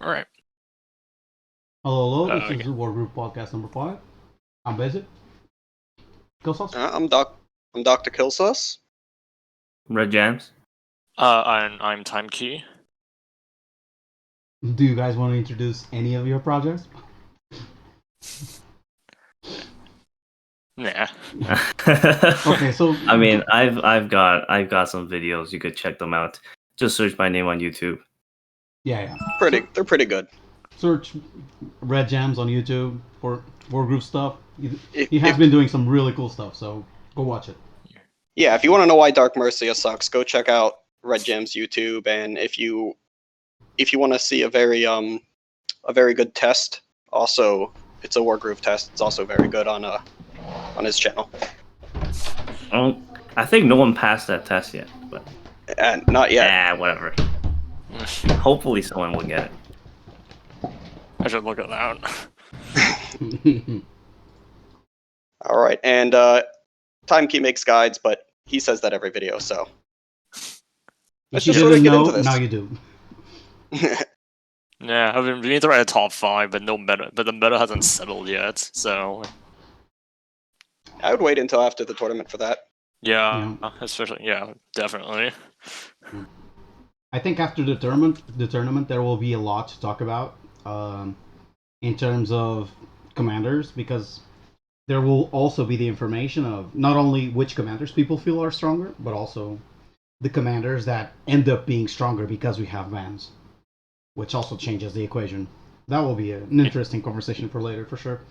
All right. Hello, this is Okay. Wargoove podcast number 5. I'm Bazik. Killsauce. I'm Dr. Killsauce. Redjams. I'm Timekey. Do you guys want to introduce any of your projects? Nah. Okay, so I mean, I've got some videos. You could check them out. Just search my name on YouTube. yeah. They're pretty good. Search Redjams on YouTube for Wargroove stuff. If- He has if- been doing some really cool stuff, so go watch it. Yeah, if you want to know why Dark Mercia sucks, go check out Redjam's YouTube. And if you want to see a very good test, also it's a Wargroove test. It's also very good on his channel. I think no one passed that test yet, but And not yet. whatever. Hopefully, someone will get it. I should look at that. All right, and Timekey makes guides, but he says that every video. So let's If you just sort of didn't get know, into this. now you do. Yeah, I've been meaning to write a top 5, but no meta. But the meta hasn't settled yet. So I would wait until after the tournament for that. yeah, especially definitely. I think after the tournament, there will be a lot to talk about in terms of commanders, because there will also be the information of not only which commanders people feel are stronger, but also the commanders that end up being stronger because we have bans, which also changes the equation. That will be an interesting conversation for later, for sure.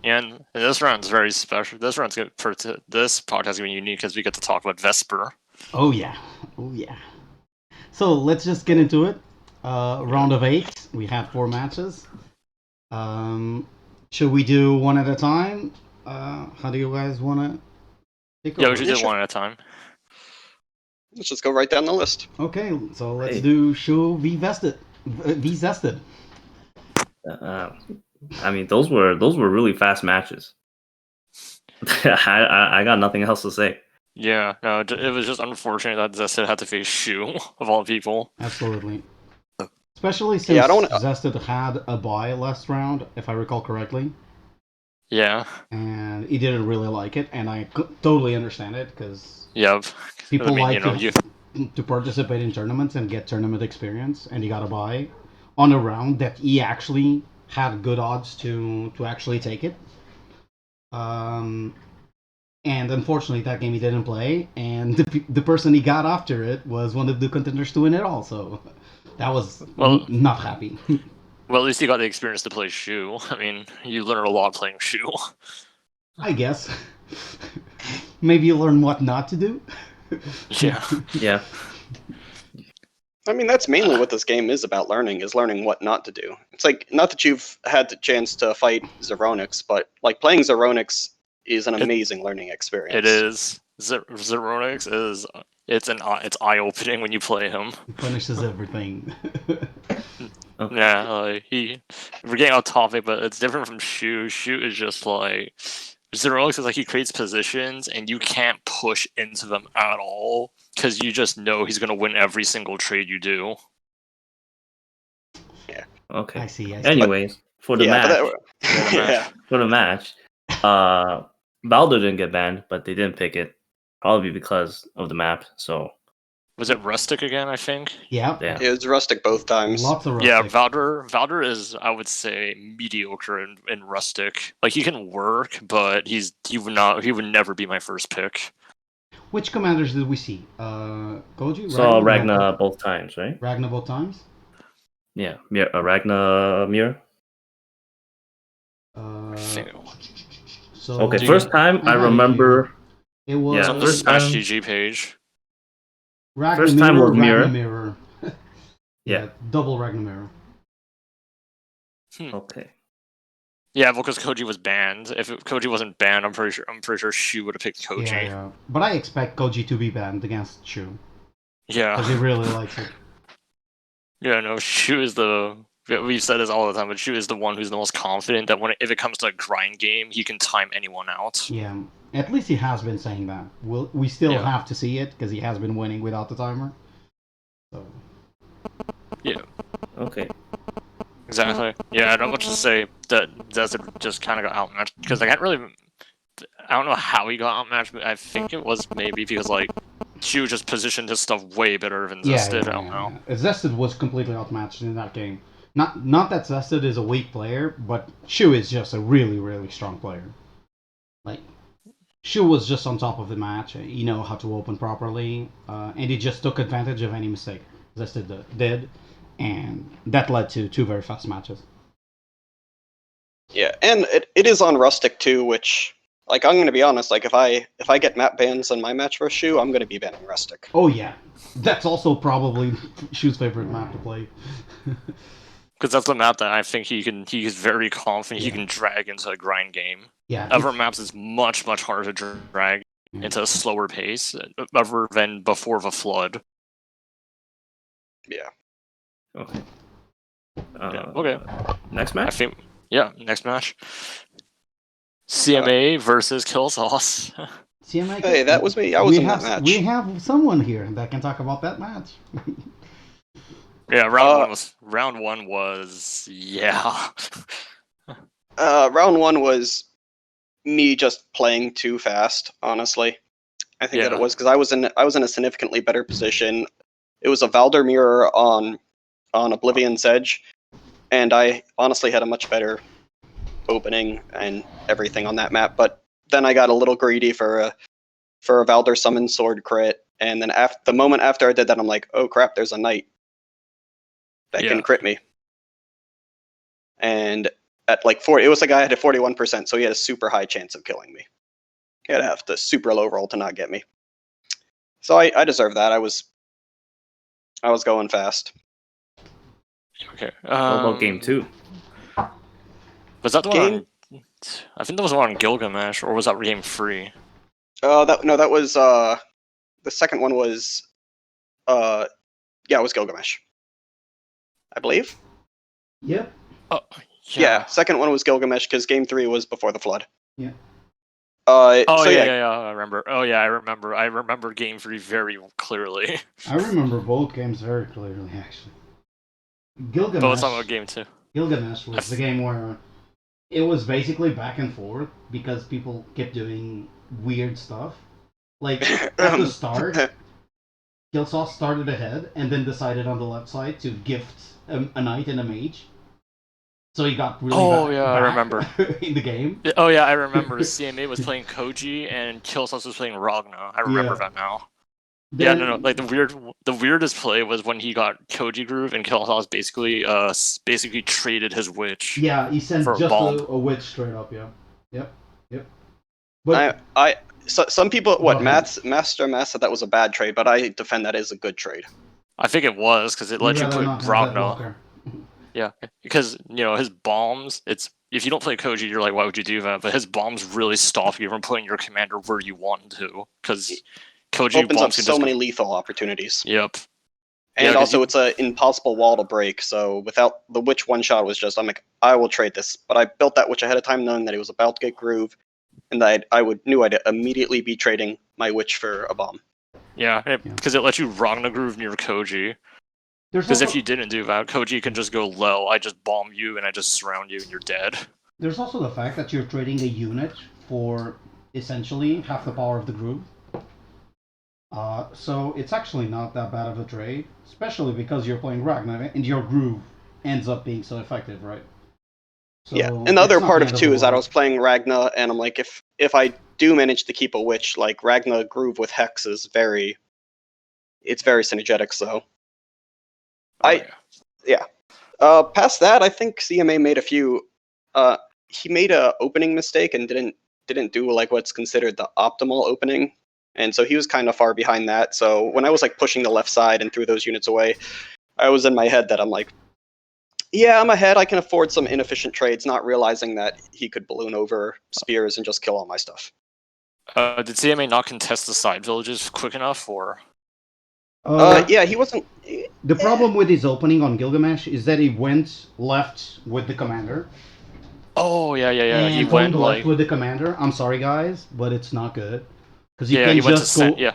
And this round's very special. This round's good for this podcast is going to be unique because we get to talk about Vesper. Oh yeah. So let's just get into it. Round of 8. We had 4 matches. Should we do one at a time? How do you guys want to take over? Yeah, we should do sure. one at a time. Let's just go right down the list. Okay, so let's Hey. do Show V Vested. V Zested. I mean, those were really fast matches. I got nothing else to say. Yeah, no, it was just unfortunate that Zested had to face Shu of all people. Absolutely. Especially since Yeah, I don't- Zested had a bye last round, if I recall correctly, Yeah, and he didn't really like it, and I totally understand it, because yep. people I mean, like to participate in tournaments and get tournament experience, and he got a bye on a round that he actually had good odds to actually take it. And unfortunately, that game he didn't play, and the person he got after it was one of the contenders to win it all, so that was not happy. Well, at least you got the experience to play Shu. I mean, you learn a lot playing Shu. I guess. Maybe you learn what not to do. Yeah. Yeah. I mean, that's mainly what this game is about, learning what not to do. It's like, not that you've had the chance to fight Zeronix, but like playing Zeronix is an amazing learning experience. It is. Zeronix is it's eye-opening when you play him. He punishes everything. Okay. Yeah, we're getting off topic, but it's different from Shu. Shu is just like Zeronix is like he creates positions and you can't push into them at all because you just know he's gonna win every single trade you do. Okay. I see. Anyways, for the match, for the match, Baldur didn't get banned, but they didn't pick it, probably because of the map. So Was it Rustic again? I think. Yeah. It was Rustic both times. Lots of Rustic. Yeah, Valder is, I would say, mediocre in Rustic. Like he can work, but he would never be my first pick. Which commanders did we see? Koji? saw Ragna both times, right? Ragna both times? Yeah, Ragna Mir. So Okay, first time I remember. it was Yeah, On the first Smash time- GG page. Ragna first time was Ragna Mirror. Mirror. Yeah. Double Ragna Mirror. Okay. Yeah, well, because Koji was banned. If Koji wasn't banned, I'm pretty sure Shu would have picked Koji. Yeah. But I expect Koji to be banned against Shu, Yeah. because he really likes it. Yeah, no, Shu is we've said this all the time, but Shu is the one who's the most confident that if it comes to a grind game, he can time anyone out. Yeah. At least he has been saying that. We still Yeah. have to see it, because he has been winning without the timer. So Yeah. Okay. exactly. Yeah, I don't much to say that Desert just kind of got outmatched because I don't know how he got outmatched, but I think it was maybe because like Shu just positioned his stuff way better than Zest did. I don't know. Zested was completely outmatched in that game. Not that Zested is a weak player, but Shu is just a really, really strong player. Like, Shu was just on top of the match. He know how to open properly, and he just took advantage of any mistake Zested did, and that led to 2 very fast matches. Yeah, and it is on Rustic too, which, like, I'm gonna be honest, like, if I get map bans in my match for Shu, I'm gonna be banning Rustic. Oh yeah, that's also probably Shu's favorite map to play. Because that's the map that I think he's very confident he can drag into a grind game. Yeah. Other maps is much harder to drag into a slower pace, other than before the flood. Yeah. Okay. Okay. Next match? I think, yeah, next match. CMA versus Killsauce. CMA. Hey, that was me. I was in that match. We have someone here that can talk about that match. Yeah, round one was yeah. Round 1 was me just playing too fast, honestly. I think that it was because I was in a significantly better position. It was a Valder mirror on Oblivion's Edge, and I honestly had a much better opening and everything on that map. But then I got a little greedy for a Valder summon sword crit, and then the moment after I did that, I'm like, oh crap, there's a knight that can crit me. And at like 40, it was a guy that had a 41%, so he had a super high chance of killing me. He had to have the super low roll to not get me. So I deserved that. I was going fast. Okay. What about game 2? Was that the one? I think that was the one on Gilgamesh, or was that game 3? That was the second one was it was Gilgamesh, I believe. Yep. Oh, yeah. Second one was Gilgamesh because game 3 was before the flood. Yeah. I remember. Oh yeah, I remember. I remember game 3 very clearly. I remember both games very clearly, actually. Gilgamesh. But let's talk about game 2. Gilgamesh was the game where it was basically back and forth because people kept doing weird stuff. Like at the start, Killsauce started ahead and then decided on the left side to gift a knight and a mage. So he got really back I remember in the game. Oh yeah, I remember. CMA was playing Koji and Killsauce was playing Ragna. I remember that now. Then, like the weirdest play was when he got Koji Groove and Killsauce basically traded his witch. Yeah, he sent just a witch straight up. Yeah. Yep. But some people Master Mass said that was a bad trade, but I defend that as a good trade. I think it was because it let you put Ragna. Yeah, because his bombs. It's if you don't play Koji, you're like, why would you do that? But his bombs really stop you from putting your commander where you want to, because Koji opens up so many lethal opportunities. Yep. And also, it's an impossible wall to break. So without the witch one shot, was just I'm like, I will trade this. But I built that witch ahead of time, knowing that it was about to get groove, and that I knew I'd immediately be trading my witch for a bomb. Yeah, because it lets you Ragna groove near Koji. Because if you didn't do that, Koji can just go low. I just bomb you and I just surround you and you're dead. There's also the fact that you're trading a unit for essentially half the power of the groove. So it's actually not that bad of a trade, especially because you're playing Ragnar and your groove ends up being so effective, right? So yeah, and the other part of it too is that I was playing Ragnar, and I'm like, if I do manage to keep a witch, like Ragnar groove with Hex is very synergetic. So past that, I think CMA made a few. He made a opening mistake and didn't do like what's considered the optimal opening, and so he was kind of far behind that. So when I was like pushing the left side and threw those units away, I was in my head that I'm like, yeah, I'm ahead. I can afford some inefficient trades, not realizing that he could balloon over spears and just kill all my stuff. Did CMA not contest the side villages quick enough, or? Yeah, he wasn't. The problem with his opening on Gilgamesh is that he went left with the commander. Oh yeah. And he went left with the commander. I'm sorry, guys, but it's not good because you he can went just to go.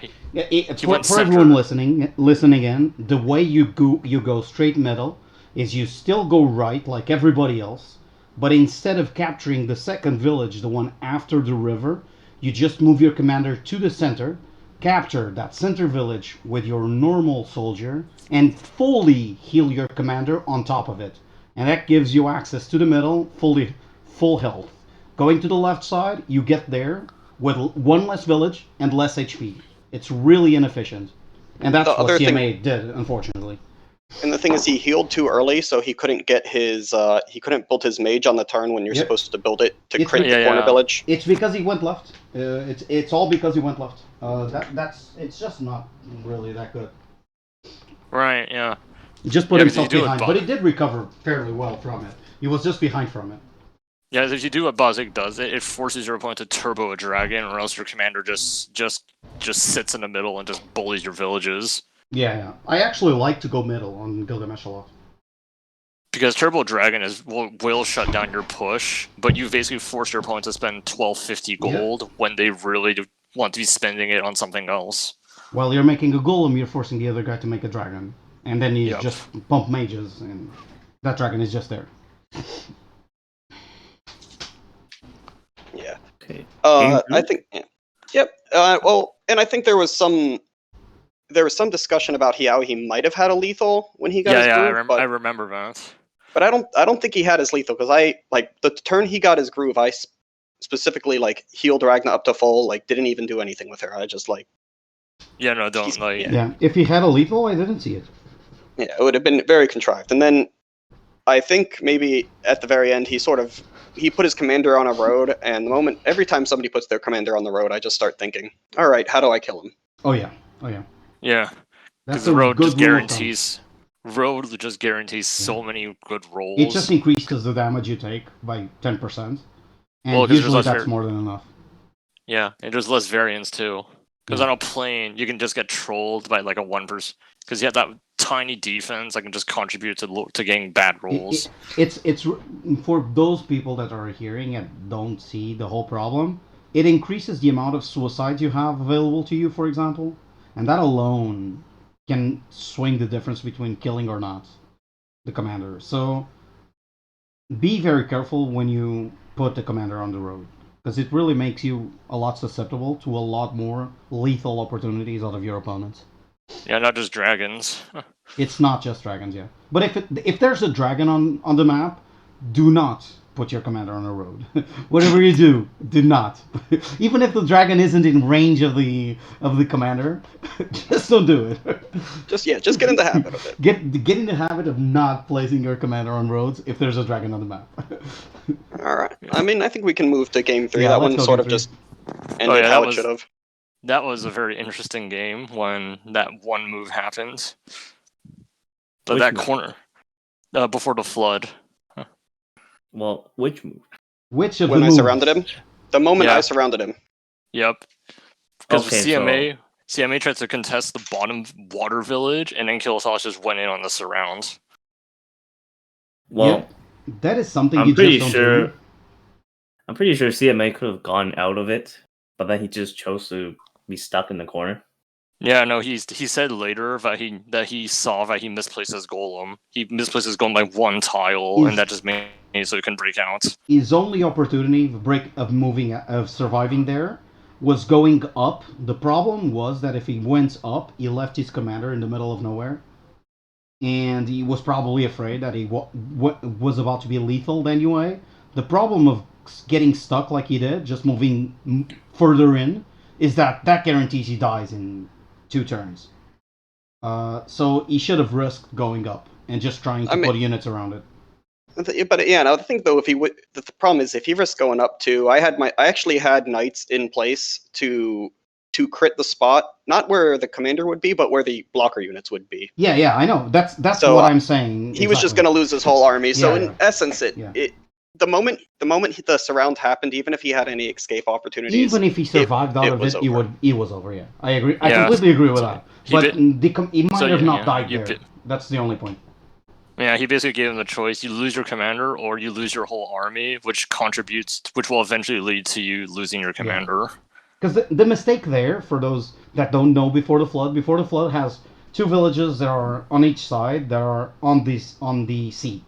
For everyone listening in, the way you go straight middle, is you still go right like everybody else, but instead of capturing the second village, the one after the river, you just move your commander to the center, capture that center village with your normal soldier, and fully heal your commander on top of it. And that gives you access to the middle, full health. Going to the left side, you get there with one less village and less HP. It's really inefficient. And that's what CMA did, unfortunately. And the thing is, he healed too early, so he couldn't get his he couldn't build his mage on the turn when you're supposed to build it to crit the corner village. It's because he went left. It's all because he went left. It's just not really that good. Right. Yeah. He just put himself behind, but he did recover fairly well from it. He was just behind from it. Yeah, if you do what Bazik does, it forces your opponent to turbo a dragon, or else your commander just sits in the middle and just bullies your villages. Yeah. I actually like to go middle on Gilgamesh a lot. Because Turbo Dragon will shut down your push, but you basically force your opponent to spend 1250 gold when they really want to be spending it on something else. While you're making a golem, you're forcing the other guy to make a dragon. And then you just pump mages, and that dragon is just there. Yeah. Okay. I think. Yeah. Yep. Well, and I think there was some discussion about how he might have had a lethal when he got his groove. I remember that. But I don't think he had his lethal, because the turn he got his groove, I specifically healed Ragna up to full, didn't even do anything with her. I just Yeah, no, don't if he had a lethal, I didn't see it. Yeah, it would have been very contrived. And then I think maybe at the very end he put his commander on a road, and every time somebody puts their commander on the road, I just start thinking, all right, how do I kill him? Oh yeah. Yeah. Because the road just guarantees so many good rolls. It just increases the damage you take by 10%. And usually that's more than enough. Yeah, and there's less variance too. Because on a plane, you can just get trolled by a 1%. Because you have that tiny defense that can just contribute to getting bad rolls. It's for those people that are hearing and don't see the whole problem, it increases the amount of suicides you have available to you, for example. And that alone can swing the difference between killing or not the commander. So be very careful when you put the commander on the road, because it really makes you a lot susceptible to a lot more lethal opportunities out of your opponents. Yeah, not just dragons. It's not just dragons, yeah. But if there's a dragon on the map, do not put your commander on a road. Whatever you do not. Even if the dragon isn't in range of the commander, just don't do it. Just get in the habit of it. Get in the habit of not placing your commander on roads if there's a dragon on the map. All right. I mean, I think we can move to game 3. That one sort of just ended how it should have. That was a very interesting game when that one move happened. But that corner before the flood. Well, which move? Which of when the I moves? surrounded him? The moment I surrounded him. Yep. Because CMA tried to contest the bottom water village, and then Killsauce just went in on the surround. Well, that is something I'm pretty sure CMA could have gone out of it, but then he just chose to be stuck in the corner. Yeah, no, he said later that he saw that he misplaced his golem. He misplaced his golem by one tile, and that just made it so he can break out. His only opportunity of surviving there was going up. The problem was that if he went up, he left his commander in the middle of nowhere, and he was probably afraid that he was about to be lethal anyway. The problem of getting stuck like he did, just moving further in, is that guarantees he dies in 2 turns. So he should have risked going up and just trying to put units around it. But yeah, I think though, the problem is if he risks going up too. I actually had knights in place to crit the spot, not where the commander would be, but where the blocker units would be. Yeah, I know. That's what I'm saying. He was just going to lose his whole army. So in essence, the moment the surround happened, even if he had any escape opportunities, even if he survived out of it, he was over. Yeah, I agree. I completely agree with that. But he might have not died there. That's the only point. Yeah, he basically gave him the choice: you lose your commander, or you lose your whole army, which will eventually lead to you losing your commander. Because the mistake there, for those that don't know, Before the Flood has two villages that are on each side that are on the sea.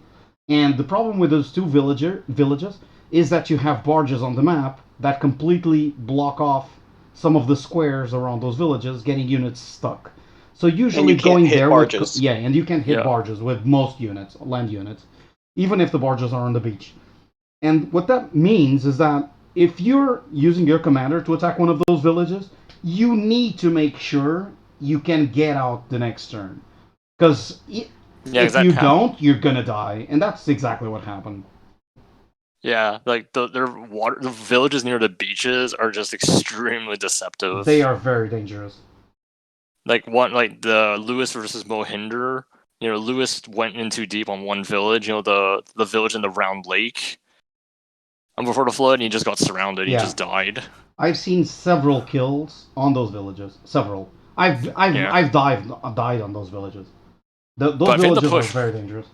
And the problem with those two villages is that you have barges on the map that completely block off some of the squares around those villages, getting units stuck. So usually going there barges. and you can hit barges with most units, land units, even if the barges are on the beach. And what that means is that if you're using your commander to attack one of those villages, you need to make sure you can get out the next turn. Because if you don't, you're gonna die. And that's exactly what happened. Yeah, like the villages near the beaches are just extremely deceptive. They are very dangerous. Like the Lewis versus Mohinder. Lewis went in too deep on one village. The village in the round lake. And before the flood, and he just got surrounded. Yeah. He just died. I've seen several kills on those villages. Several. I've died on those villages. Those villages are very dangerous.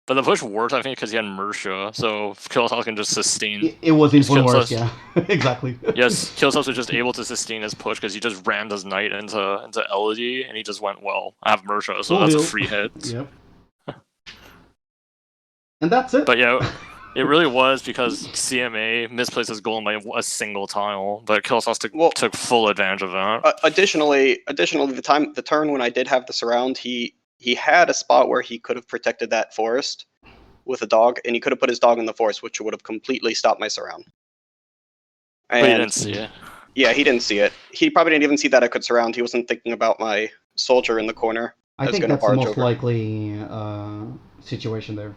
But the push worked, I think, because he had Mersha, so Killsauce can just sustain. It was even worse, yeah. Exactly. Yes, Killsauce was just able to sustain his push because he just rammed his knight into Elodie, and he just went, well, I have Mersha, so that's a free hit. Yep. And that's it. But yeah, it really was because CMA misplaced his golem by a single tile, but Killsauce took full advantage of that. Additionally, the turn when I did have the surround, he had a spot where he could have protected that forest with a dog, and he could have put his dog in the forest, which would have completely stopped my surround. And, but he didn't see it. Yeah, he didn't see it. He probably didn't even see that I could surround. He wasn't thinking about my soldier in the corner. I think that's the most likely situation there.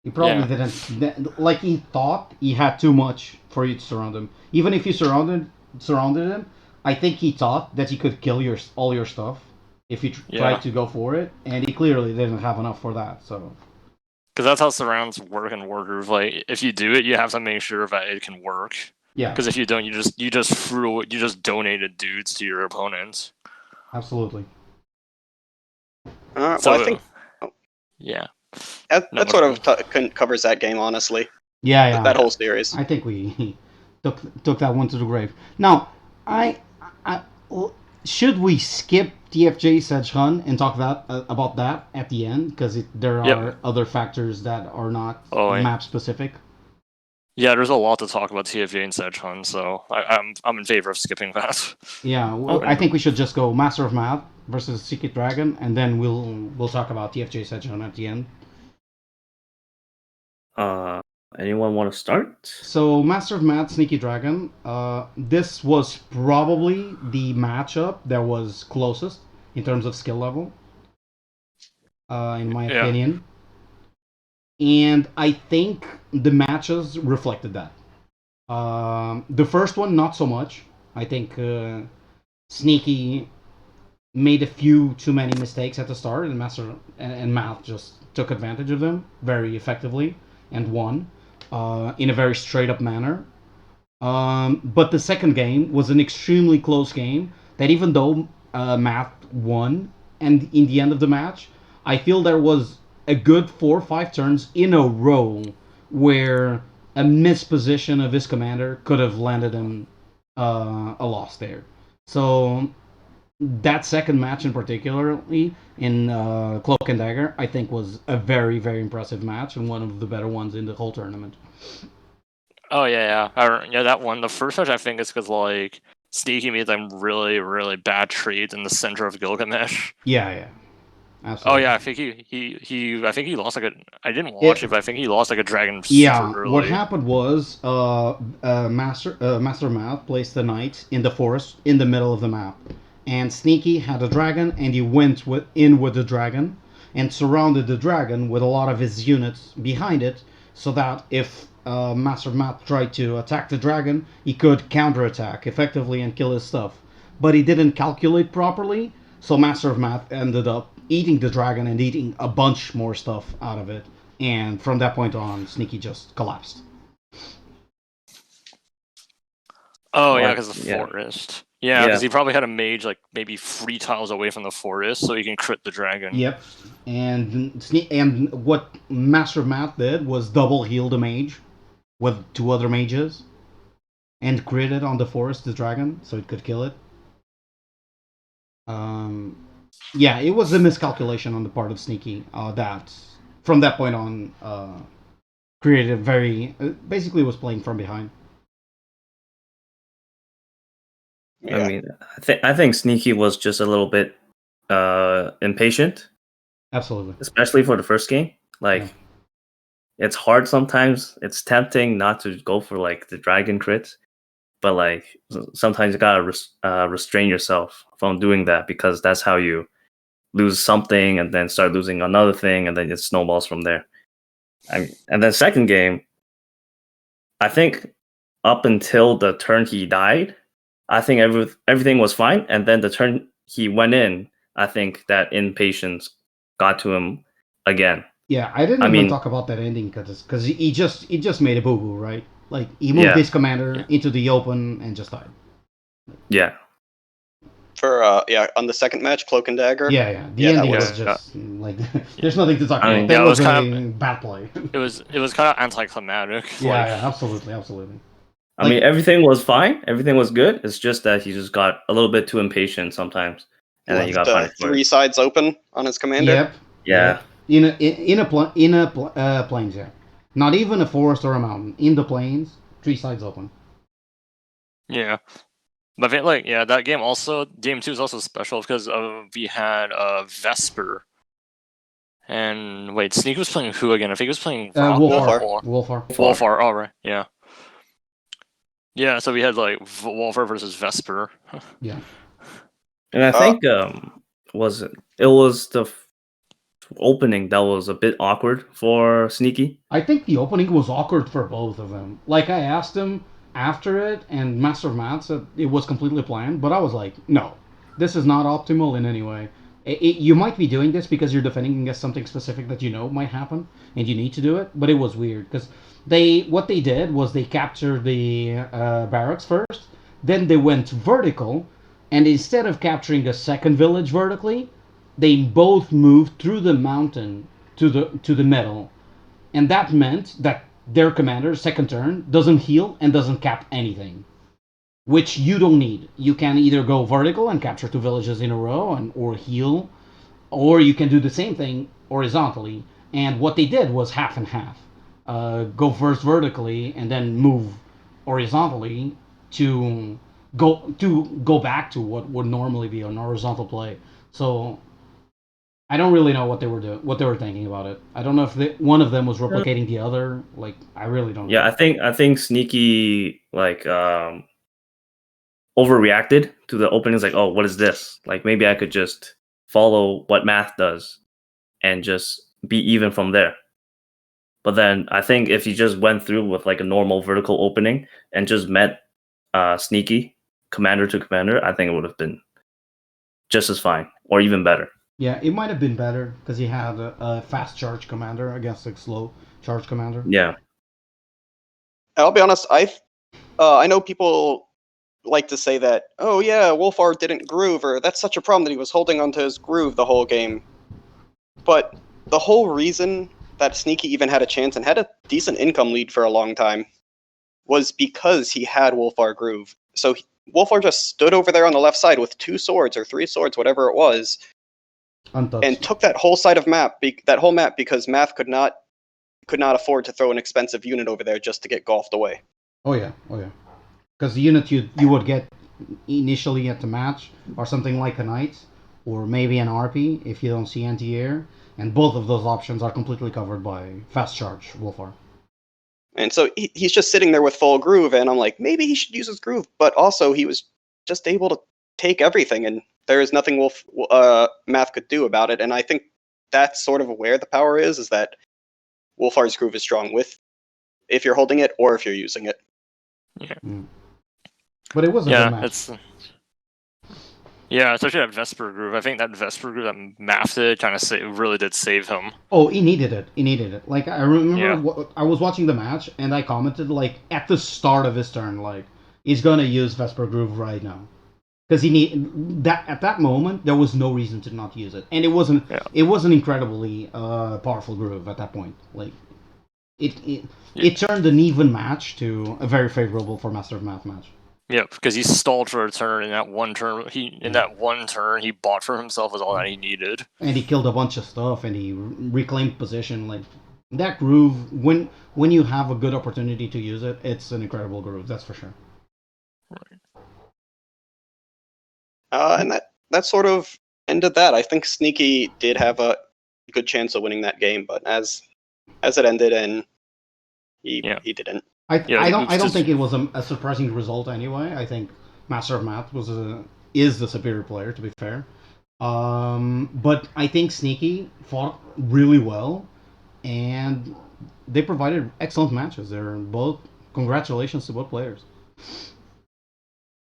He probably didn't. Like, he thought he had too much for you to surround him. Even if you surrounded him, I think he thought that he could kill all your stuff if you tried to go for it, and he clearly didn't have enough for that. So, because that's how surrounds work in Wargoove. Like, if you do it, you have to make sure that it can work. Yeah. Because if you don't, you just donated dudes to your opponents. Absolutely. Well, I think. Yeah. That sort of covers that game, honestly. Yeah. That whole series. I think we took that one to the grave. Now, should we skip TFJ's Edge Run and talk about that at the end? Because there are other factors that are not map specific. Yeah, there's a lot to talk about TFJ and Sedgehunt, so I'm in favor of skipping that. Yeah, I think we should just go Master of Math versus Secret Dragon, and then we'll talk about TFJ Sedgehunt at the end. Anyone want to start? So, Master of Math, Sneaky Dragon. This was probably the matchup that was closest in terms of skill level, in my opinion. And I think the matches reflected that. The first one, not so much. I think Sneaky made a few too many mistakes at the start, and Master and Math just took advantage of them very effectively and won in a very straight-up manner. But the second game was an extremely close game that even though Math won, and in the end of the match, I feel there was a good 4 or 5 turns in a row where a misposition of his commander could have landed him a loss there. So that second match in particularly in Cloak and Dagger, I think was a very, very impressive match and one of the better ones in the whole tournament. Oh yeah. That one. The first match I think is because like Sneaky made them really, really bad trades in the center of Gilgamesh. Yeah. Absolutely. Oh yeah, I think I think he lost I didn't watch it, but I think he lost a dragon super early. What happened was Master Math placed the knight in the forest in the middle of the map, and Sneaky had a dragon, and he went in with the dragon and surrounded the dragon with a lot of his units behind it, so that if Master Math tried to attack the dragon, he could counterattack effectively and kill his stuff. But he didn't calculate properly, so Master of Math ended up eating the dragon and eating a bunch more stuff out of it, and from that point on, Sneaky just collapsed. Oh yeah, because the forest. Yeah, because he probably had a mage like maybe 3 tiles away from the forest, so he can crit the dragon. Yep, and what Master of Math did was double heal the mage with 2 other mages, and critted on the forest the dragon, so it could kill it. Yeah, it was a miscalculation on the part of Sneaky that, from that point on, created very... basically was playing from behind. Yeah. I mean, I think Sneaky was just a little bit impatient, Absolutely. especially for the first game. Like, it's hard sometimes. It's tempting not to go for like the dragon crits, but like sometimes you gotta restrain yourself from doing that, because that's how you lose something and then start losing another thing, and then it snowballs from there. I mean, and then second game, I think up until the turn he died, I think everything was fine, and then the turn he went in, I think that impatience got to him again. Yeah, I didn't even talk about that ending because he just made a boo boo, right? Like he moved his commander into the open and just died. Yeah. For on the second match, Cloak and Dagger. Yeah. The ending was just like there's nothing to talk about. I mean, that was kind a bad play. It was kind of anticlimactic. Yeah, absolutely. I mean, everything was fine. Everything was good. It's just that he just got a little bit too impatient sometimes, and then you got punished for it. 3 sides open on his commander. Yep. Yeah. In a plains, yeah. Not even a forest or a mountain. In the plains, 3 sides open. Yeah. But that game 2 is also special because we had Vesper. And wait, Sneak was playing who again? I think he was playing Wolfar. Oh, right. Yeah. Yeah, so we had like Wolfar versus Vesper. Yeah. And I think it was the opening that was a bit awkward for Sneaky. I think the opening was awkward for both of them. Like I asked him after it, and Master of Math said it was completely planned, but I was like, no, this is not optimal in any way. You might be doing this because you're defending against something specific that you know might happen, and you need to do it, but it was weird because what they did was they captured the barracks first, then they went vertical, and instead of capturing a second village vertically, they both moved through the mountain to the middle, and that meant that their commander second turn doesn't heal and doesn't cap anything, which you don't need. You can either go vertical and capture 2 villages in a row or heal, or you can do the same thing horizontally. And what they did was half and half. Go first vertically and then move horizontally to go back to what would normally be an horizontal play. So I don't really know what they were thinking about it. I don't know if one of them was replicating the other. Like, I really don't know. Yeah, I think Sneaky overreacted to the openings. Like, oh, what is this? Like, maybe I could just follow what Math does and just be even from there. But then I think if he just went through with like a normal vertical opening and just met Sneaky commander to commander, I think it would have been just as fine or even better. Yeah, it might have been better because he had a fast charge commander against a slow charge commander. Yeah. I'll be honest, I know people like to say that, oh yeah, Wolfar didn't groove, or that's such a problem that he was holding onto his groove the whole game. But the whole reason that Sneaky even had a chance and had a decent income lead for a long time was because he had Wolfar groove. So Wolfar just stood over there on the left side with 2 swords or 3 swords, whatever it was, Untouched. And took that whole side of that whole map because Math could not afford to throw an expensive unit over there just to get golfed away. Oh yeah. Because the unit you would get initially at the match are something like a knight or maybe an RP if you don't see anti-air, and both of those options are completely covered by fast charge Wolfar. And so he's just sitting there with full groove, and I'm like, maybe he should use his groove, but also he was just able to take everything, and there is nothing Math could do about it. And I think that's sort of where the power is that Wolfar's groove is strong with if you're holding it or if you're using it. Yeah. But it was a good match. Especially that Vesper groove. I think that Vesper groove that Math did really did save him. Oh, he needed it. Like, I remember I was watching the match, and I commented, like, at the start of his turn, like, he's gonna use Vesper groove right now. Because at that moment there was no reason to not use it, and it was an incredibly powerful groove at that point. Like it turned an even match to a very favorable for Master of Math match. Yeah, because he stalled for a turn in that one turn. That one turn he bought for himself was all that he needed. And he killed a bunch of stuff, and he reclaimed position. Like that groove, when you have a good opportunity to use it, it's an incredible groove. That's for sure. And that sort of ended that. I think Sneaky did have a good chance of winning that game, but as it ended, and he didn't. I don't think it was a surprising result anyway. I think Master of Math is the superior player, to be fair. But I think Sneaky fought really well, and they provided excellent matches. They're both congratulations to both players.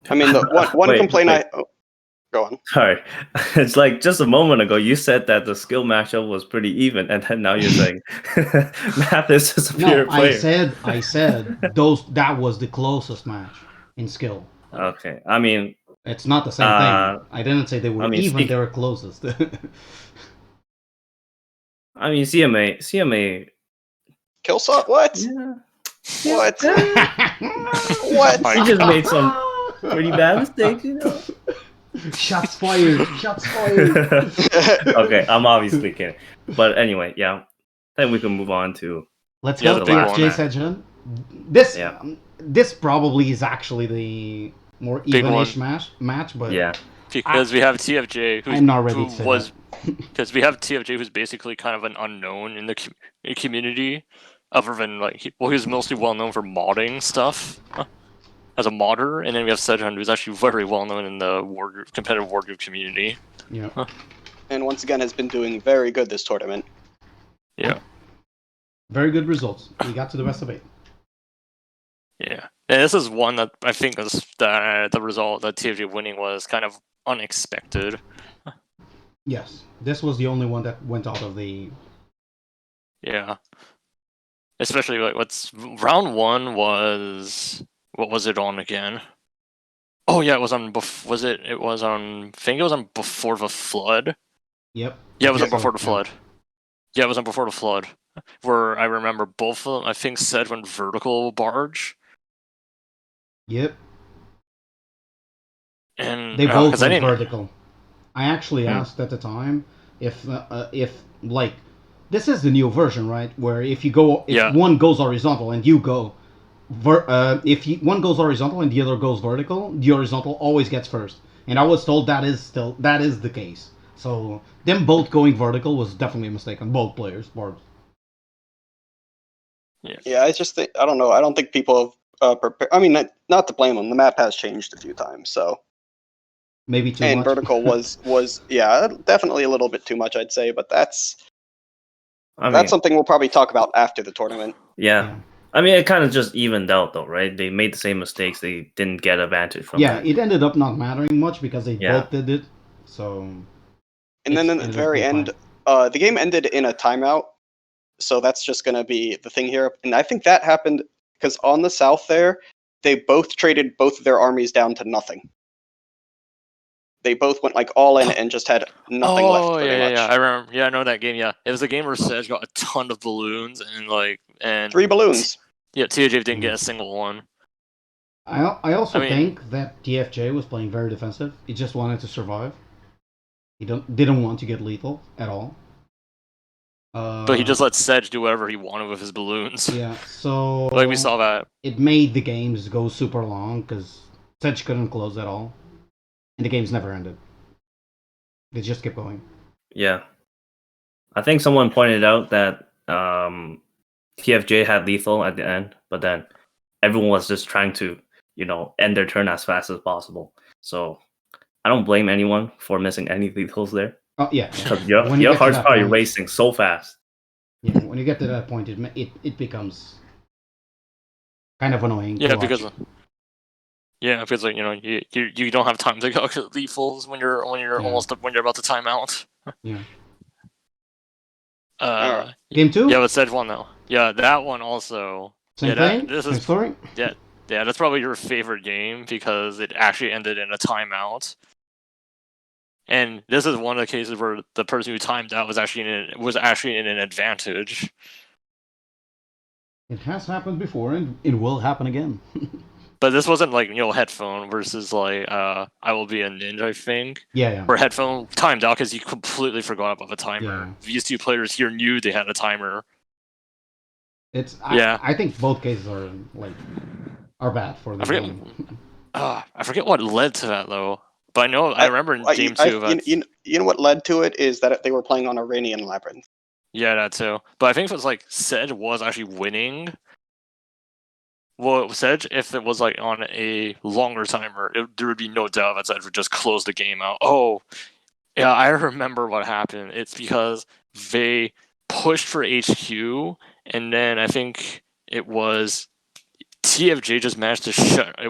I mean, the one complaint go on. Sorry, it's like just a moment ago you said that the skill matchup was pretty even, and then now you're saying Math is a superior player. I said that was the closest match in skill. Okay, I mean, it's not the same thing. I didn't say they were even; they were closest. I mean, CMA. Killsauce? What? Yeah. What? What? He just made some pretty bad mistakes, you know. Shots fired! Shots fired! Okay, I'm obviously kidding. But anyway, yeah. Then we can move on to... Let's go to TFJ session. This probably is actually the more even-ish match, but... Yeah. Because we have TFJ, I'm not ready to say because we have TFJ, who's basically kind of an unknown in the community, other than, like, he was mostly well-known for modding stuff. As a modder, and then we have Sedgehun, who's actually very well known in the competitive Wargoove community. Yeah. And once again has been doing very good this tournament. Yeah. Very good results. We got to the best of 8. Yeah. And this is one that I think was the result that TFG winning was kind of unexpected. Yes. This was the only one that went out of the... Yeah. Especially, like, round 1 was... What was it on again? Oh yeah, it was on. I think it was on Before the Flood. Yep. Yeah, it was on Before the Flood. Yeah, it was on Before the Flood, where I remember both of them. I think Sed went vertical barge. Yep. And they both went vertical. I actually asked at the time if like this is the new version, right? Where if one goes horizontal and you go. If one goes horizontal and the other goes vertical, the horizontal always gets first. And I was told that is the case. So them both going vertical was definitely a mistake on both players' parts. Yeah, I just think I don't know. I don't think people have prepared. I mean, not to blame them. The map has changed a few times, so maybe too much. And vertical was definitely a little bit too much, I'd say. But that's something we'll probably talk about after the tournament. Yeah. I mean, it kind of just evened out, though, right? They made the same mistakes. They didn't get advantage from that. It ended up not mattering much because they both did it. So, and then in the very end, the game ended in a timeout. So that's just going to be the thing here. And I think that happened because on the south there, they both traded both of their armies down to nothing. They both went like all in and just had nothing left. Oh yeah, I remember. Yeah, I know that game. Yeah, it was a game where Sedge got a ton of balloons and 3 balloons. Yeah, TFJ didn't get a single one. I also think that TFJ was playing very defensive. He just wanted to survive. He didn't want to get lethal at all. But he just let Sedge do whatever he wanted with his balloons. Yeah, so like we saw that. It made the games go super long because Sedge couldn't close at all. And the games never ended. They just kept going. Yeah. I think someone pointed out that TFJ had lethal at the end, but then everyone was just trying to, end their turn as fast as possible. So I don't blame anyone for missing any lethals there. Oh, yeah. Because your heart's probably racing so fast. Yeah, when you get to that point, it becomes kind of annoying. Yeah, because like you don't have time to calculate lethals when you're about to time out. Yeah. Right. Game 2? Yeah, but Sedge won though. Yeah, that one also. Same thing? Same story? Yeah, that's probably your favorite game because it actually ended in a timeout. And this is one of the cases where the person who timed out was actually in an advantage. It has happened before, and it will happen again. But this wasn't like headphone versus like I will be a ninja. I think Yeah. where headphone timed out because he completely forgot about the timer. Yeah. These two players here knew they had a timer. I think both cases are bad for the I forget. game. I forget what led to that though. But I remember in game 2 you know what led to it is that they were playing on Iranian Labyrinth. Yeah, that too. But I think if it was like Sedge was actually winning. Well, Sedge, if it was like on a longer timer, there would be no doubt that Sedge would just close the game out. Oh, yeah, I remember what happened. It's because they pushed for HQ, and then I think it was TFJ just managed to shut. I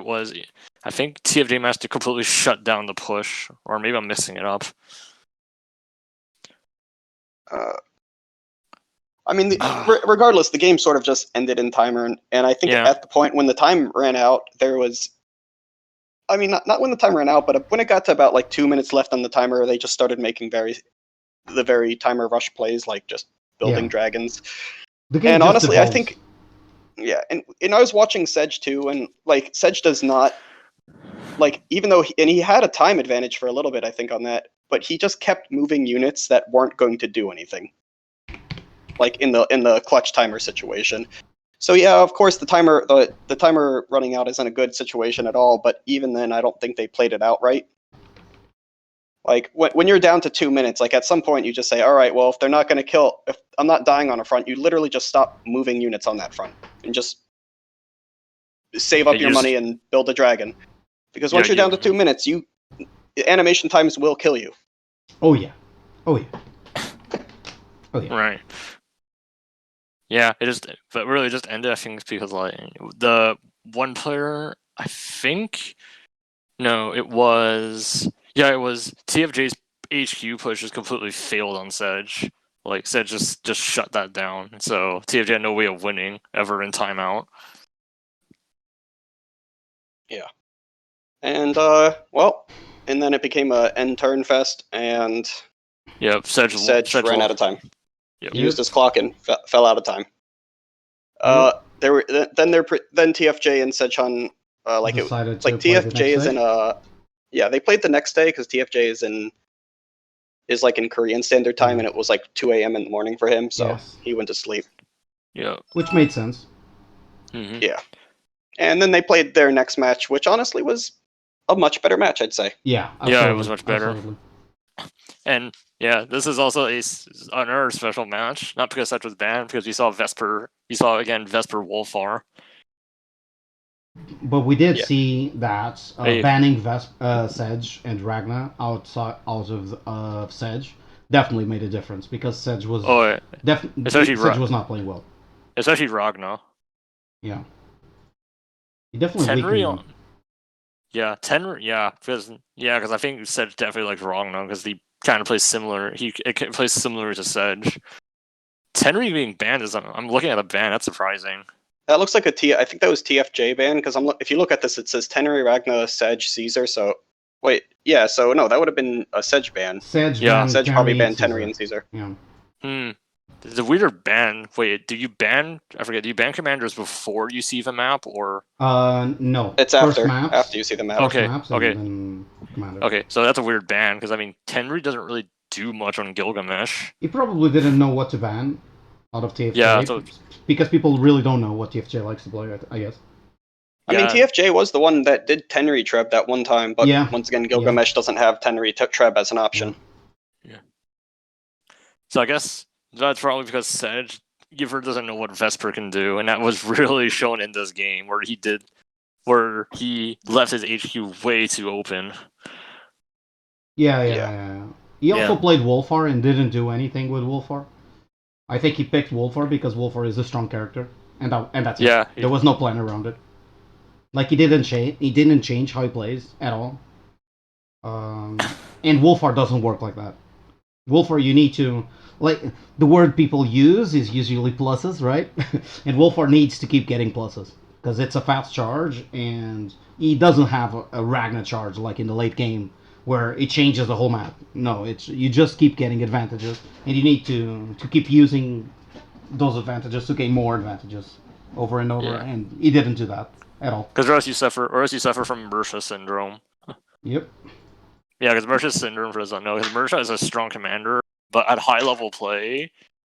think TFJ managed to completely shut down the push, or maybe I'm mixing it up. I mean, regardless, the game sort of just ended in timer, and I think at the point when the time ran out, there was. I mean, not when the time ran out, but when it got to about like 2 minutes left on the timer, they just started making the very timer rush plays, like just building dragons. And honestly, I think, and I was watching Sedge too, and like Sedge does not, like even though he had a time advantage for a little bit, I think on that, but he just kept moving units that weren't going to do anything. Like in the clutch timer situation. So yeah, of course the timer running out isn't a good situation at all, but even then I don't think they played it out right. Like when you're down to 2 minutes, like at some point you just say, all right, well if they're not going to kill, if I'm not dying on a front, you literally just stop moving units on that front and just save up your money and build a dragon. Because once you're down to 2 minutes, animation times will kill you. Oh yeah. Right. Yeah, but really just ended, I think, because like the one player, I think, no, it was TFJ's HQ push just completely failed on Sedge. Like Sedge just shut that down, so TFJ had no way of winning ever in timeout. Yeah, and and then it became a end turn fest, and Sedge ran out of time. Yep. He used his clock and fell out of time. Then TFJ and Sedge TFJ is in they played the next day because TFJ is like in Korean Standard Time, and it was like 2 a.m. in the morning for him, so he went to sleep. Yeah, which made sense. Mm-hmm. Yeah, and then they played their next match, which honestly was a much better match, I'd say. Yeah, it was much better. Absolutely. And yeah, this is also another special match. Not because Sedge was banned, because we saw Vesper. We saw again Vesper Wolfar. But we did see that banning Sedge and Ragnar out of Sedge definitely made a difference because Sedge was Sedge was not playing well. Especially Ragnar. Yeah. He definitely weakened him. Yeah, because I think Sedge definitely likes Ragnar because he kind of plays similar. It plays similar to Sedge. Tenry being banned I'm looking at a ban. That's surprising. That looks like I think that was TFJ ban because if you look at this, it says Tenry, Ragnar, Sedge, Caesar. So wait, yeah. So no, that would have been a Sedge ban. Sedge probably banned Tenry and Caesar. Yeah. It's a weirder ban. Wait, do you ban commanders before you see the map, or? No. It's after you see the map. Okay. Okay, so that's a weird ban because I mean, Tenry doesn't really do much on Gilgamesh. He probably didn't know what to ban out of TFJ. Yeah, because people really don't know what TFJ likes to play, I guess. I mean, TFJ was the one that did Tenry Treb that one time, but once again, Gilgamesh doesn't have Tenry Treb as an option. Yeah. So I guess that's probably because Sedge Gifford doesn't know what Vesper can do, and that was really shown in this game where he left his HQ way too open. Yeah. He also played Wolfar and didn't do anything with Wolfar. I think he picked Wolfar because Wolfar is a strong character, and that's it. Yeah, there was no plan around it. Like he didn't change how he plays at all. And Wolfar doesn't work like that. Wolfar, you need to the word people use is usually pluses, right? And Wolfar needs to keep getting pluses because it's a fast charge, and he doesn't have a Ragnar charge like in the late game where it changes the whole map. No, you just keep getting advantages, and you need to keep using those advantages to gain more advantages over and over, and he didn't do that. at all. Because or else you suffer from Mersha syndrome. Yep. Yeah, because Mersha syndrome, for those who don't know, because Mersha is a strong commander, but at high level play,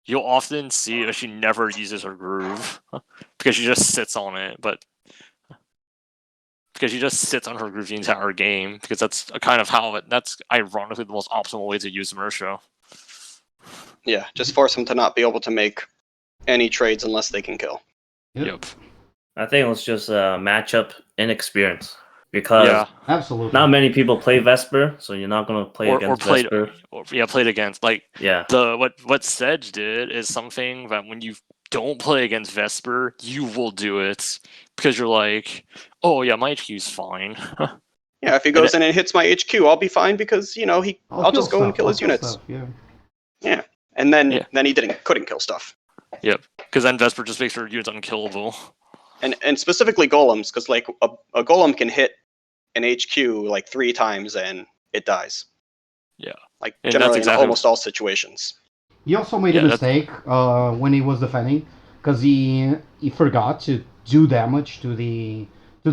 you'll often see that she never uses her groove because she just sits on it. But because she just sits on her groove the entire game, because that's kind of that's ironically the most optimal way to use Mersha. Yeah, just force them to not be able to make any trades unless they can kill. Yep. I think it was just matchup inexperience because Yeah. Absolutely. not many people play Vesper, so you're not gonna play against Vesper. Played against Yeah. What Sedge did is something that when you don't play against Vesper, you will do it because you're like, oh yeah, my HQ's fine. Yeah, if he goes in and hits my HQ, I'll be fine because I'll just go and kill his units. Stuff, yeah. Yeah, and then he couldn't kill stuff. Yep, because then Vesper just makes her units unkillable. And specifically golems, because like a golem can hit an HQ like 3 times and it dies. Yeah, like and generally exactly in almost all situations. He also made a mistake when he was defending, because he forgot to do damage to the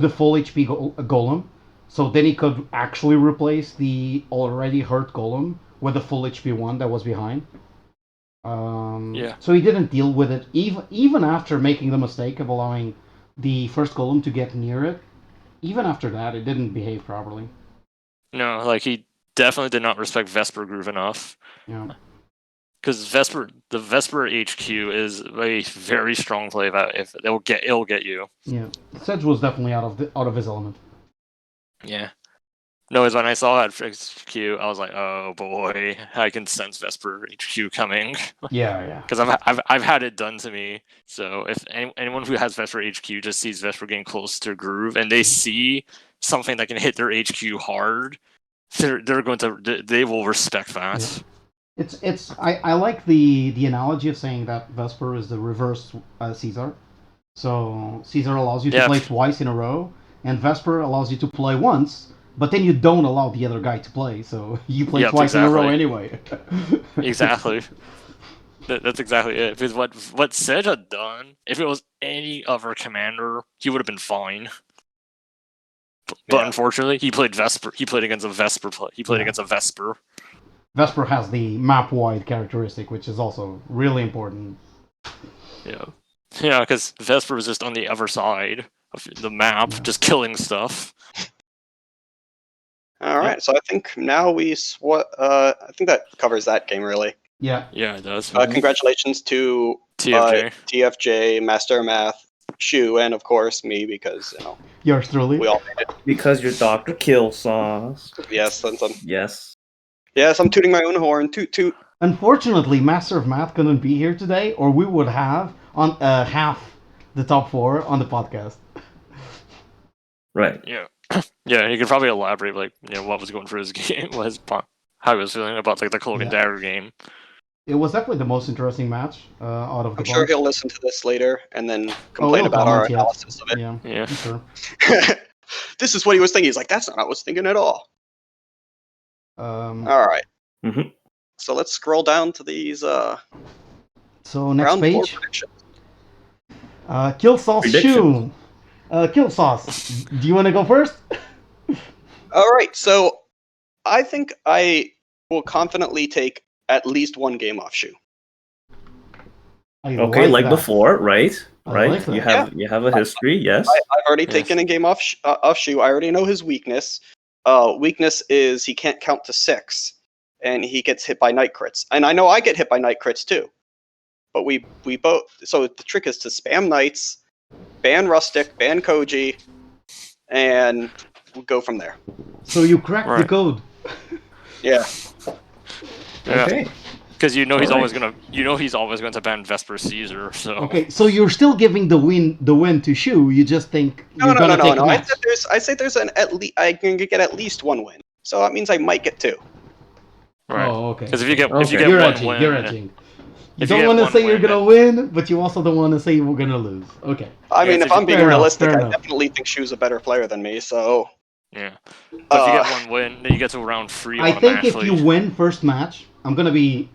full HP golem. So then he could actually replace the already hurt golem with the full HP one that was behind. So he didn't deal with it even after making the mistake of allowing the first golem to get near it. Even after that, it didn't behave properly. No, like he definitely did not respect Vesper groove enough. Yeah. Because the Vesper HQ is a very strong play that if it'll get you. Yeah, Sedge was definitely out of his element. Yeah. No, when I saw that HQ, I was like, oh boy, I can sense Vesper HQ coming. Yeah. Because I've had it done to me. So if anyone who has Vesper HQ just sees Vesper getting close to groove and they see something that can hit their HQ hard, they will respect that. Yeah. I like the analogy of saying that Vesper is the reverse Caesar. So Caesar allows you to play twice in a row, and Vesper allows you to play once, but then you don't allow the other guy to play, so you play twice in a row anyway. Exactly. That's exactly it. Because what Sedge had done, if it was any other commander, he would have been fine. But unfortunately, he played Vesper. He played against a Vesper play. He played against a Vesper. Vesper has the map-wide characteristic, which is also really important. Yeah. Yeah, because Vesper was just on the other side of the map, just killing stuff. All right, so I think now I think that covers that game, really. Yeah. Yeah, it does. Congratulations to TFJ, Master of Math, Shu, and of course me, because yours truly. We all made it. Because you're Dr. Killsauce. Yes, Yes. Yes, I'm tooting my own horn. Toot toot. Unfortunately, Master of Math couldn't be here today, or we would have on half the top 4 on the podcast. Right. Yeah. Yeah, you could probably elaborate, what was going through his game, how he was feeling about the Cloak and Dagger game. It was definitely the most interesting match out of the bunch. I'm sure he'll listen to this later and then complain about our analysis of it. Yeah. Sure. This is what he was thinking. He's like, that's not what I was thinking at all. All right. Mm-hmm. So let's scroll down to these. So next page. Killsauce Shu. Killsauce, do you want to go first? All right. So I think I will confidently take at least one game off Shu. Okay, like before, right? Right. You have a history, yes. I've already taken a game off Shu. I already know his weakness. Weakness is he can't count to 6, and he gets hit by night crits. And I know I get hit by night crits too. But we both. So the trick is to spam knights, ban Rustic, ban Koji, and we'll go from there. So you cracked the code. Yeah. Okay. Because he's always going to ban Vesper Caesar. So okay, so you're still giving the win to Shu. You just think you're gonna take a match. I said there's I can get at least 1 win. So that means I might get 2. Right. Oh, okay. Because if you get you're one edging, win, you're edging. You don't want to say you're gonna win, but you also don't want to say you're gonna lose. Okay. I mean, if I'm being realistic, I definitely think Shu's a better player than me. So. Yeah. But if you get 1 win, then you get to round 3. I think if you win first match, I'm gonna be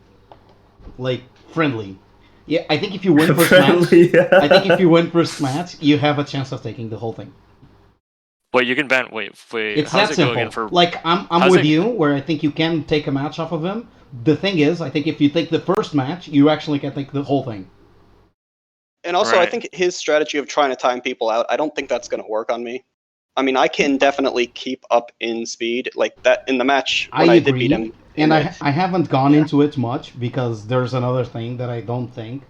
friendly. Yeah, I think if you win first match, you have a chance of taking the whole thing. Wait, you can ban. Wait. It's How that does it go simple. again for? Like I'm how's with it- you, where I think you can take a match off of him. The thing is, I think if you take the first match, you actually can take the whole thing. And also, I Right. think his strategy of trying to time people out, I don't think that's going to work on me. I mean, I can definitely keep up in speed like that in the match when I did beat him. And in I haven't gone yeah. into it much because there's another thing that I don't think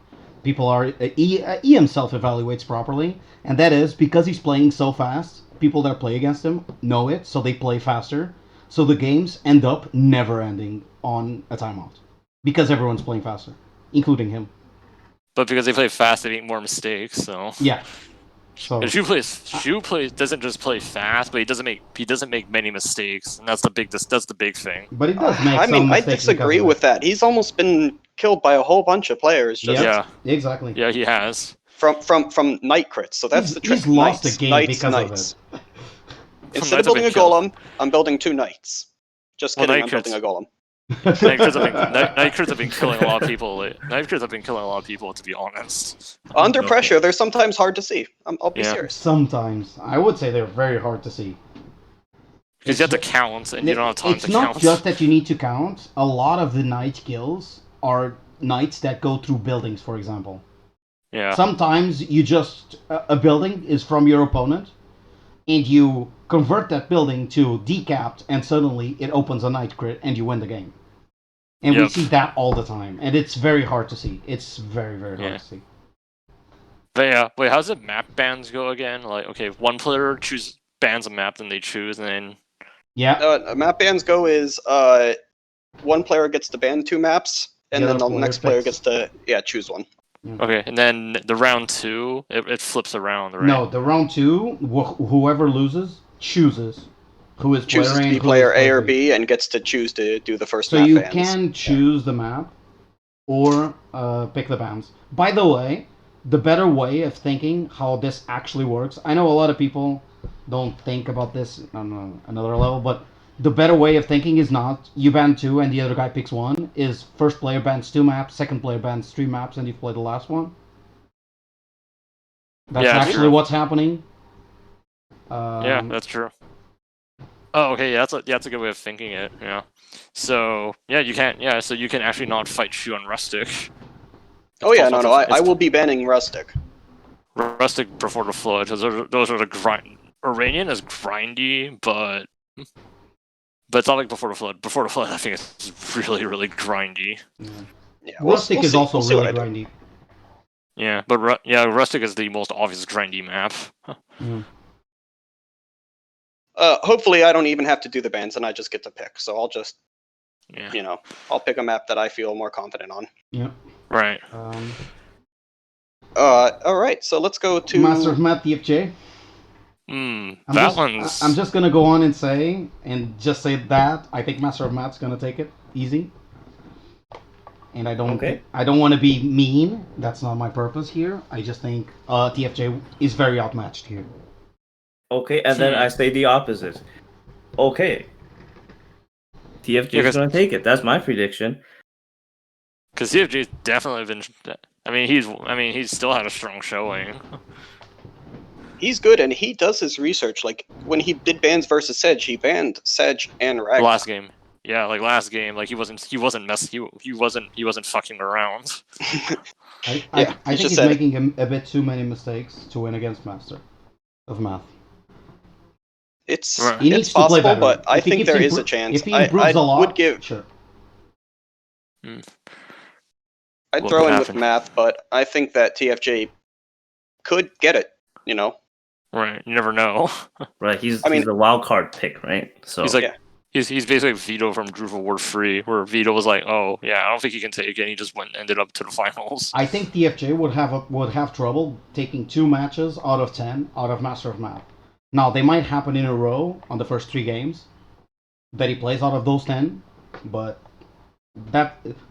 people are. He himself evaluates properly, and that is because he's playing so fast. People that play against him know it, so they play faster. So the games end up never ending on a timeout because everyone's playing faster, including him. But because they play fast, they make more mistakes. So Yeah. So and Shu doesn't just play fast, but he doesn't make many mistakes, and that's the big thing. but he does make I some mean, I mistakes. disagree with that. He's almost been killed by a whole bunch of players just Yeah. Yeah. Exactly. Yeah, he has. from night crits. So that's the trick. He's lost Knights, a game knights, because knights. of it. Instead of Knights have building a been killed. golem, I'm building 2 knights. Just Well, kidding, night I'm building a golem. Night crits have been killing a lot of people. Night crits have been killing a lot of people, to be honest. Under No. pressure, they're sometimes hard to see. I'll be Yeah. serious. Sometimes I would say they're very hard to see. Because you have to count, and you don't have time It's to not count. just that you need to count. A lot of the night kills are nights that go through buildings, for example. Yeah. Sometimes you just a building is from your opponent, and you convert that building to decapped, and suddenly it opens a night crit, and you win the game. And we Yep. see that all the time, and it's very hard to see. It's very, very hard Yeah. to see. But yeah, wait, how's the map bans go again? Like, okay, one player bans a map, then they choose, and then Yeah, Map bans go is one player gets to ban 2 maps, and The then the other player next player picks. gets to choose one. okay, and then the round 2, it flips around, right? no, the round 2, whoever loses chooses who is Chooses player A to and be who player is A or B. B and gets to choose to do the first So map you bans. can choose the map or pick the bans. By the way, the better way of thinking how this actually works, I know a lot of people don't think about this on another level, but the better way of thinking is not you ban 2 and the other guy picks 1, is first player bans 2 maps, second player bans 3 maps, and you play the last one. That's Yeah, actually true. what's happening. Yeah, that's true. Oh, okay, yeah, that's a good way of thinking it. Yeah. So yeah, you can't. Yeah, so you can actually not fight Shu on Rustic. Oh yeah, It's no, possible no, to- I will be banning Rustic. Rustic before the flood, because those are the grind. Iranian is grindy, but it's not like before the flood. Before the flood, I think it's really, really grindy. Yeah, Rustic is see. also We'll see really what I do. grindy. Yeah, but Rustic is the most obvious grindy map. Yeah. Hopefully, I don't even have to do the bans, and I just get to pick. So I'll just, Yeah. I'll pick a map that I feel more confident on. Yeah. Right. All right, so let's go to Master of Math TFJ. One's. I'm just gonna go on and say that I think Master of Math's gonna take it easy. And I don't want to be mean. That's not my purpose here. I just think TFJ is very outmatched here. Okay, and then I say the opposite. Okay. TFG is going to take it. That's my prediction. Because TFG's definitely been. He's still had a strong showing. He's good, and he does his research. Like when he did bans versus Sedge, he banned Sedge and Ragnar. Last game, yeah, like last game, like he wasn't fucking around. I Yeah, think he's making a bit too many mistakes to win against Master of Math. It's Right. He needs it's to play possible, better. but I If he think keeps there is a impro- chance. If he improves a lot, would give. sure. I'd What throw could in with happen? math, but I think that TFJ could get it. You know, Right, you never know. Right, he's I mean- a wild card pick, right? So He's like Yeah. he's basically Vito from Groove Award 3, where Vito was like, oh yeah, I don't think he can take it, and he just ended up to the finals. I think TFJ would have trouble taking 2 matches out of 10 out of Master of Math. Now they might happen in a row on the first 3 games that he plays out of those 10, but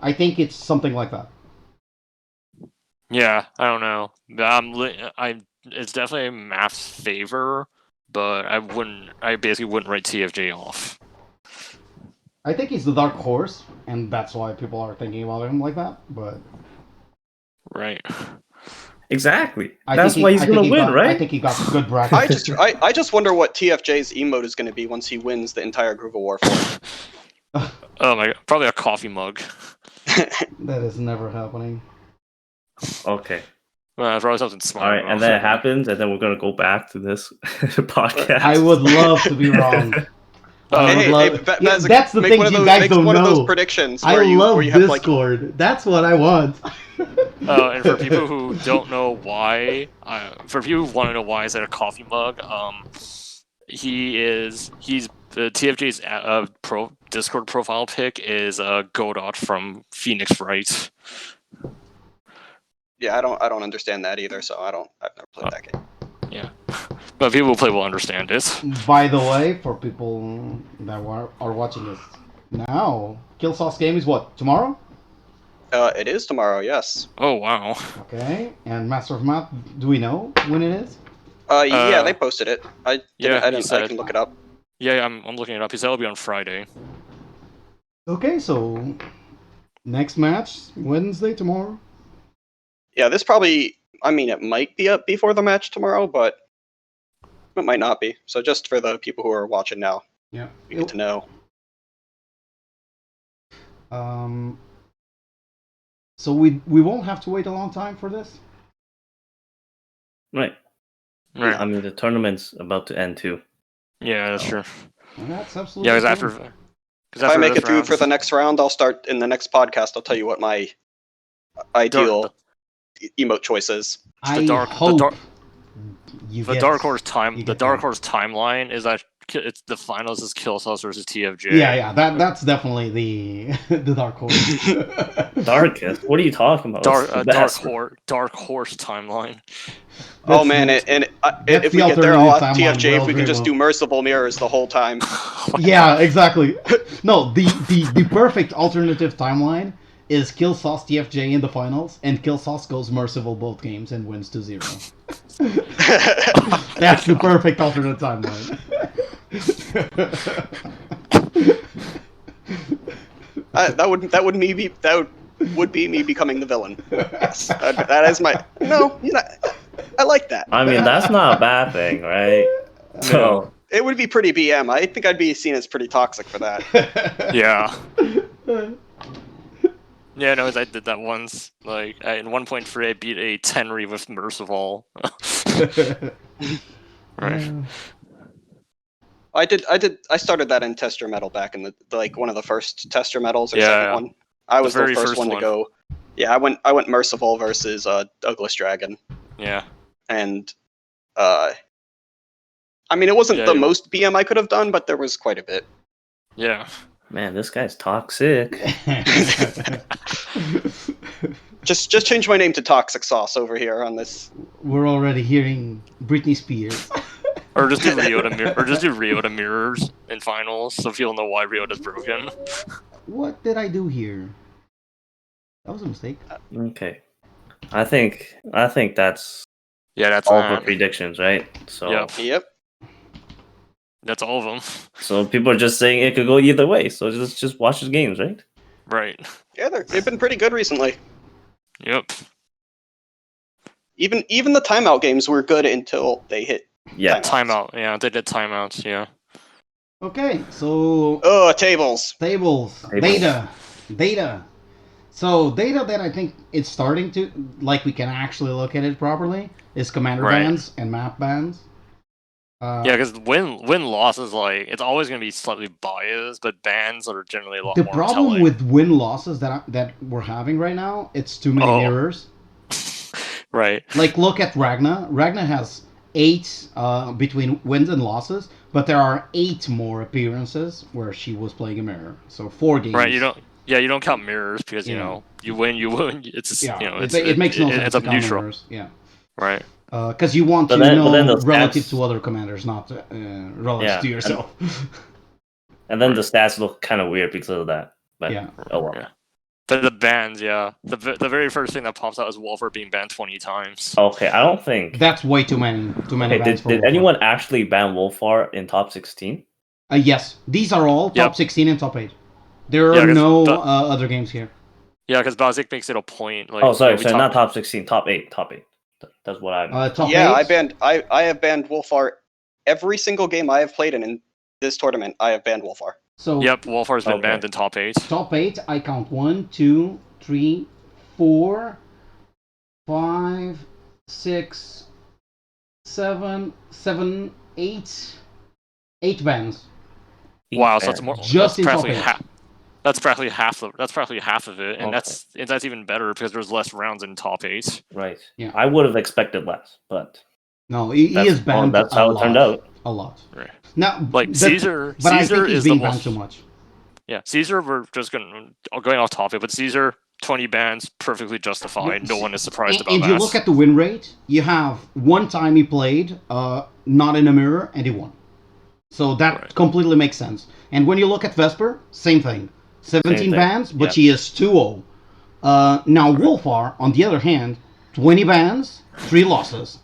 I think it's something like that. Yeah, I don't know. It's definitely Math's favor, but I basically wouldn't write TFJ off. I think he's the dark horse, and that's why people are thinking about him like that. But Right. Exactly. That's why he's gonna win, right? I think he got good bracket. I just wonder what TFJ's emote is going to be once he wins the entire Groove of War 4. Oh my god, probably a coffee mug. That is never happening. Okay. Well, probably something smart. All right, and then it happens, and then we're gonna go back to this podcast. I would love to be wrong. Bazik, that's the thing you guys don't one know. of those predictions I where you love have like Discord. That's what I want. And for people who don't know why, for people who want to know why is that a coffee mug, he's the TFJ's Discord profile pic is Godot from Phoenix Wright. Yeah, I don't understand that either, so I've never played that game. Yeah, but people who play will understand it. By the way, for people that are watching this now, Killsauce game is what, tomorrow? It is tomorrow, yes. Oh wow. Okay, and Master of Math, do we know when it is? Yeah, they posted it. I can said- look it up. Yeah, I'm looking it up. He said it'll be on Friday. Okay, so next match, Wednesday, tomorrow? Yeah, this probably, I mean, it might be up before the match tomorrow, but it might not be. So just for the people who are watching now, Yeah. you get to know. So we won't have to wait a long time for this? Right. Right. I mean, the tournament's about to end too. Yeah, that's true. Well, that's absolutely Yeah, because true. If I make it through for the next round, I'll start in the next podcast. I'll tell you what my ideal emote choice is. I Dark hope Horse timeline is that it's the finals is Killsauce versus TFJ. Yeah, that's definitely the Dark Horse. Darkest? What are you talking about? Dark Horse timeline. Oh man, if we get there all at TFJ, if we can just do merciful mirrors the whole time. Yeah, exactly. No, the perfect alternative timeline is Killsauce TFJ in the finals, and Killsauce goes merciful both games and wins 2-0. That's the perfect alternate timeline. That would be me becoming the villain. Yes, that is my I like that. I mean, that's not a bad thing, right? So it would be pretty BM. I think I'd be seen as pretty toxic for that. Yeah. Yeah, no, I did that once. Like, in 1.3, I beat a Tenry with Merciful. Right. I started that in Test Your Mettle back in the one of the first Test Your Metals or second one. I was the first one to go. Yeah, I went Merciful versus Douglas Dragon. Yeah. And I mean, it wasn't the most BM I could have done, but there was quite a bit. Yeah. Man, this guy's toxic. Just change my name to Toxic Sauce over here on this. We're already hearing Britney Spears. Or just do Ryota mirrors in finals, so people know why Ryota's broken. What did I do here? That was a mistake. Okay. I think that's that's all the predictions, right? So Yep. That's all of them. So people are just saying it could go either way. So just watch the games, right? Right. Yeah, they've been pretty good recently. Yep. Even the timeout games were good until they hit. Yeah. Timeout. Yeah, they did timeouts. Yeah. Okay, so tables. Data. So data that I think it's starting to we can actually look at it properly is commander bans and map bans. Yeah, because win-loss is it's always going to be slightly biased, but bans are generally a lot more telling. The problem with win-losses that we're having right now, it's too many mirrors. Right. Look at Ragna. Ragna has 8 between wins and losses, but there are 8 more appearances where she was playing a mirror. So 4 games. Right, you don't count mirrors because, you win. It's, it makes no sense. It's up neutral. Mirrors. Yeah. Right. Because you want to know relative to other commanders, not relative to yourself. And then the stats look kind of weird because of that. But, oh well. Yeah. But the bans, the very first thing that pops out is Wolfer being banned 20 times. Okay, I don't think that's way too many. Bans did anyone actually ban Wolfar in top 16? Yes, these are all top 16 and top 8. There are no other games here. Yeah, because Bazik makes it a point. Sorry, not top 16, top 8. That's what I. Top Yeah, eight? I have banned Wolfar every single game I have played in this tournament. I have banned Wolfar. So Yep, Wolfar's been Okay. banned in top 8. top eight, I count 1, 2, 3, 4, 5, 6, 7, 8. 8 bans. Wow, so that's more. Just That's in top practically 8. half. That's practically half of. That's practically half of it, and Okay. that's even better because there's less rounds in top 8. Right. Yeah. I would have expected less, but No, he is banned that's a how it lot. turned out. A lot. Right. Now, Like Caesar. but I Caesar think he's is the being most. banned too much. Yeah, Caesar. We're just going off topic, but Caesar 20 bans perfectly justified. No one is surprised about and that. you look at the win rate. You have one time he played, not in a mirror, and he won. So that Right. completely makes sense. And when you look at Vesper, same thing. 17 Same thing, bans, but yeah. she is 2-0. Now Wolfar, on the other hand, 20 bans, 3 losses.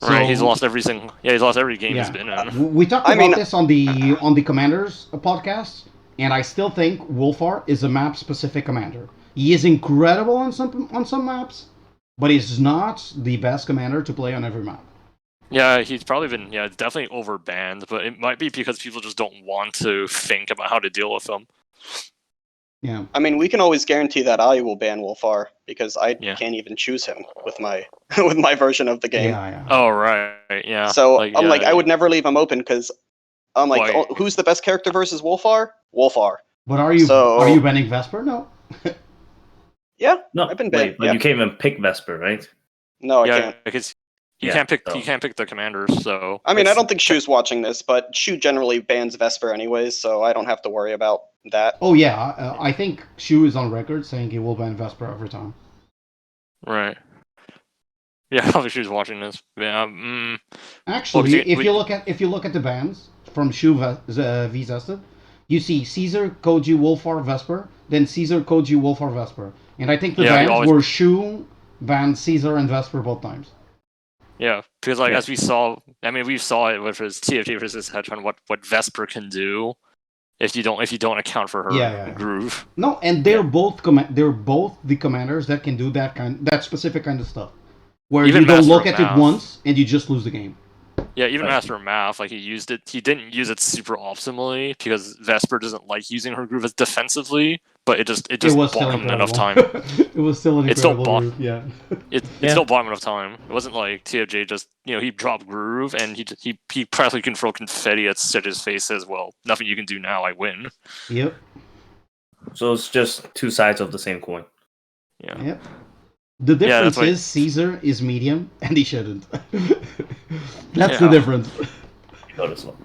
Right, he's So- lost every single. Yeah, he's lost every game he's Yeah. been in. We talked I about mean- this on the Commanders podcast, and I still think Wolfar is a map-specific commander. He is incredible on some maps, but he's not the best commander to play on every map. Yeah, he's probably been. Yeah, definitely overbanned, but it might be because people just don't want to think about how to deal with him. Yeah. I mean, we can always guarantee that I will ban Wolfar because I Yeah. can't even choose him with my with my version of the game. Yeah. Oh right, yeah. So yeah, I would never leave him open because I'm like, Why- oh, who's the best character versus Wolfar? Wolfar. But are you So- banning Vesper? No. Yeah, No, I've been wait, banned. but Yeah. you can't even pick Vesper, right? No, I yeah, can't. because you Yeah, can't pick. so- You can't pick the commanders. So I mean, I it's- don't think Shu's watching this, but Shu generally bans Vesper anyways, so I don't have to worry about that. Oh yeah, I think Shu is on record saying he will ban Vesper every time. Right. Yeah, obviously she's watching this. Yeah. Actually, see, if you look at the bans from Shu v Zested, you see Caesar, Koji, Wolfar, Vesper, then Caesar, Koji, Wolfar, Vesper, and I think the Yeah, he bans always- were Shu banned Caesar and Vesper both times. Yeah, because like Yeah. as we saw, I mean, we saw it with his TFT versus Hedgehog. What Vesper can do if you don't account for her Yeah. groove. No, and they're both the commanders that can do that specific kind of stuff, where Even you don't Master look of at it Math. once and you just lose the game. Yeah, even Right. Master of Math, like he used it. He didn't use it super optimally because Vesper doesn't like using her groove as defensively, but it just It was bought still him enough incredible. time. It was still an It's still incredible bought- group, yeah. It Yeah. still bought him enough time. It wasn't like TFJ just he dropped groove and he practically can throw confetti at Sedge's face as well. Nothing you can do now. I win. Yep. So it's just two sides of the same coin. Yeah. Yep. The difference that's why- is Caesar is medium and he shouldn't. That's the Yeah. difference. You notice one.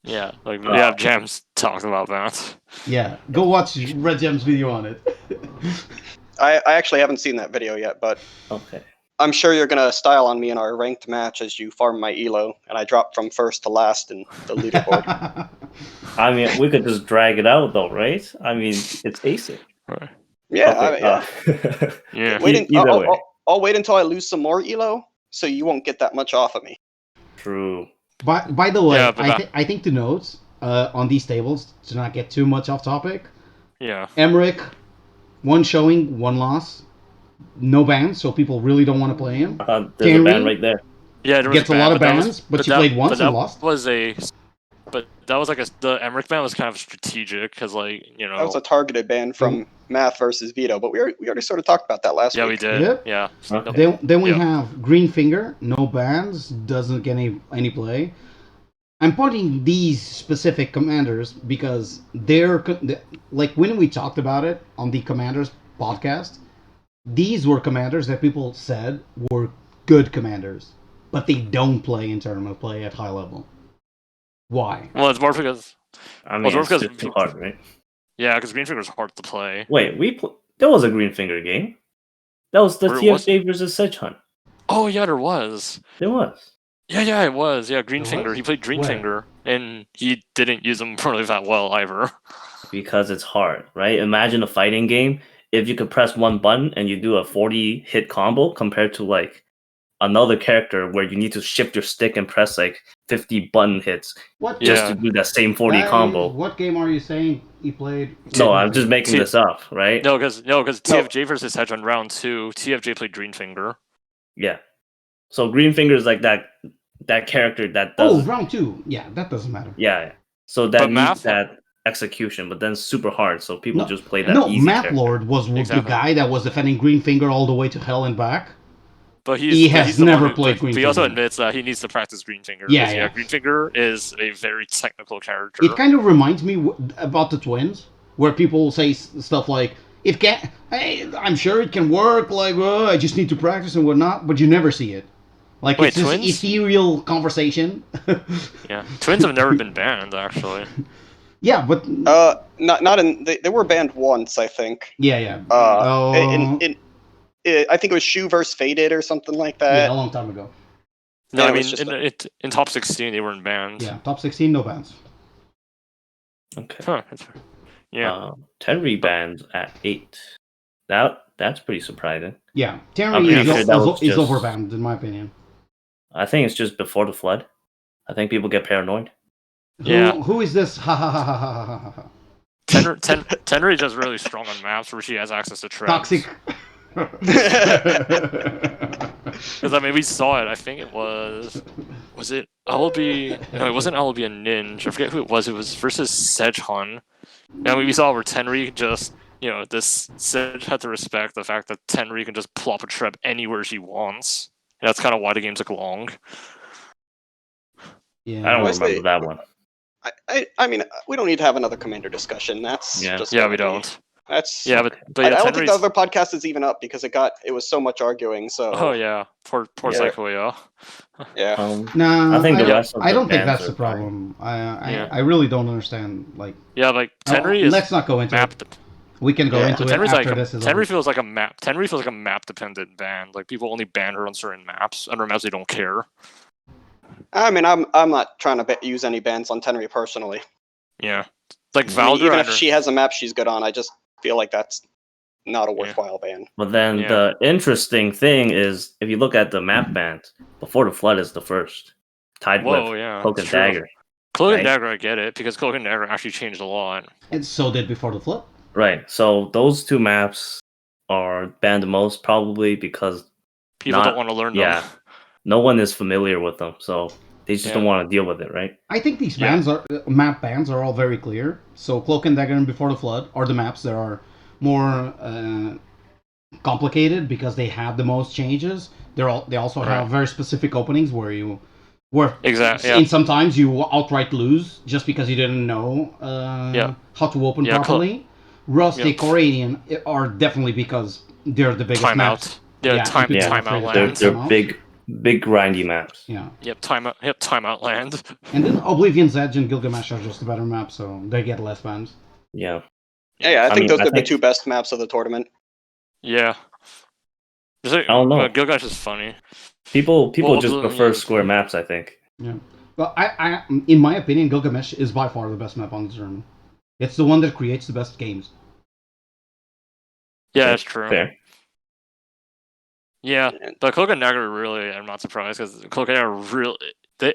Yeah, like we have Jams talking about that. Yeah. Go watch Redjams video on it. I actually haven't seen that video yet, but Okay. I'm sure you're gonna style on me in our ranked match as you farm my elo, and I drop from first to last in the leaderboard. I mean, we could just drag it out, though, right? I mean, it's ASIC. Right. Yeah, Okay, yeah. Yeah. Either way. I'll wait until I lose some more elo, so you won't get that much off of me. True. By the way, Yeah, but I think the notes on these tables, to not get too much off topic, Yeah. Emmerich, 1 showing, 1 loss, no bans, so people really don't want to play him. There's a Terry? band right there. Yeah, there was Gets a lot of but that bans, but she played once and lost. But that was like the Emmerich ban was kind of strategic because like That was a targeted ban from Math versus Vito, but we already sort of talked about that last yeah week. we did Yep. yeah. Okay. Then we Yeah. have Green Finger, no bans, doesn't get any play. I'm pointing these specific commanders because like when we talked about it on the Commanders podcast, these were commanders that people said were good commanders, but they don't play in tournament play at high level. Why? Well, it's more because I mean, Well, it's because- just too hard, right? because Greenfinger's hard to play. Wait, there was a Green Finger game. That was the Or it TFJ versus Sedge Hunt. Oh yeah, there was. There was. Yeah, it was. Yeah, Greenfinger. was? He played Where? Greenfinger, and he didn't use him really that well either. Because it's hard, right? Imagine a fighting game. If you could press one button and you do a 40 hit combo compared to like another character where you need to shift your stick and press like 50 button hits What? just Yeah. to do that same 40 Guys, combo. What game are you saying you played? No, I'm just making this up, right? No, because TFJ versus Hedge on round 2, TFJ played Greenfinger. Yeah. So Greenfinger is like that character that Oh, does. round 2. Yeah, that doesn't matter. Yeah. So that But needs Math- that execution, but then super hard. So people No, just play that No, easy Map character. Lord was the Exactly. guy that was defending Greenfinger all the way to hell and back. But He has he's the never one who, played He also Greenfinger. admits that he needs to practice Greenfinger. Yeah, 'cause, yeah. Greenfinger is a very technical character. It kind of reminds me about the twins, where people say stuff like, "It can, I'm sure it can work. Like, I just need to practice and whatnot," but you never see it. Like, Wait, it's this twins? ethereal conversation. Yeah, twins have never been banned actually. Yeah, but Not in. They were banned once, I think. yeah. I think it was Shu versus Faded or something like Yeah, that. a long time ago. No, Yeah, I it was mean just in top 16 they weren't banned. Yeah, top 16, no bans. Okay. Huh, that's fair. Yeah. Tenri banned at 8. That's pretty surprising. Yeah, Terry I'm pretty is, sure that was is just- overbanned, in my opinion. I think it's just before the flood. I think people get paranoid. Yeah. Who is this? Ha ha ha ha ha ha ha ha. Tenri is just really strong on maps where she has access to traps. Toxic. Because I mean, we saw it. I think it was it Owlby? No, it wasn't Owlby and Ninja. I forget who it was. It was versus Sejhun. And we saw where Tenri just, this Sej had to respect the fact that Tenri can just plop a trap anywhere she wants. And that's kind of why the game took long. Yeah. I don't Honestly, remember that one. I mean, we don't need to have another commander discussion. That's Yeah. just Yeah, we don't. That's Yeah, but I don't think Tenri's- the other podcast is even up because it was so much arguing. So Oh yeah, poor Yeah. Psycho, yeah. yeah. No, I think the rest of I the don't think bans that's the are fine. problem. Yeah. I really don't understand. Like, Yeah, like Tenri is let's not go into map. it. We can go Yeah, into it Tenri's after like this is Tenri over. feels like a map. Tenri feels like a map dependent ban. Like people only ban her on certain maps. Other maps they don't care. I mean, I'm not trying to use any bans on Tenri personally. Yeah, like I mean, Valdra. even if she has a map she's good on, I just feel like that's not a Yeah. worthwhile ban. But then Yeah. the interesting thing is, if you look at the map bans, Before the Flood is the first, tied Whoa, with yeah, Cloak it's and true. Dagger. Cloak Right. and Dagger, I get it because Cloak and Dagger actually changed a lot. And so did Before the Flood. Right. So those two maps are banned the most, probably because People Not- don't want to learn them. yeah, no one is familiar with them, so they just don't Yeah. want to deal with it, right? I think these Yeah. bans map bans are all very clear. So Cloak and Dagger and Before the Flood are the maps that are more complicated because they had the most changes. They also Right. have very specific openings where Exactly. Yeah. in sometimes you outright lose just because you didn't know how to open Yeah, properly. Rustic Yeah. or Radiant are definitely because they're the biggest maps. Timeout. Yeah, Yeah, Yeah. timeout They're, land. they're Timeout. big grindy maps. Yeah. Yep, timeout land. And then Oblivion's Edge and Gilgamesh are just a better map, so they get less bans. Yeah. Yeah, I think mean, those I are the think- two best maps of the tournament. Yeah. I don't know. Gilgamesh is funny. People Well, just the- prefer yeah. square maps, I think. Yeah. Well, I in my opinion, Gilgamesh is by far the best map on the tournament. It's the one that creates the best games. Yeah, that's true. Fair. Yeah, And- but Cloak and Dagger really, I'm not surprised because Cloak and Dagger really,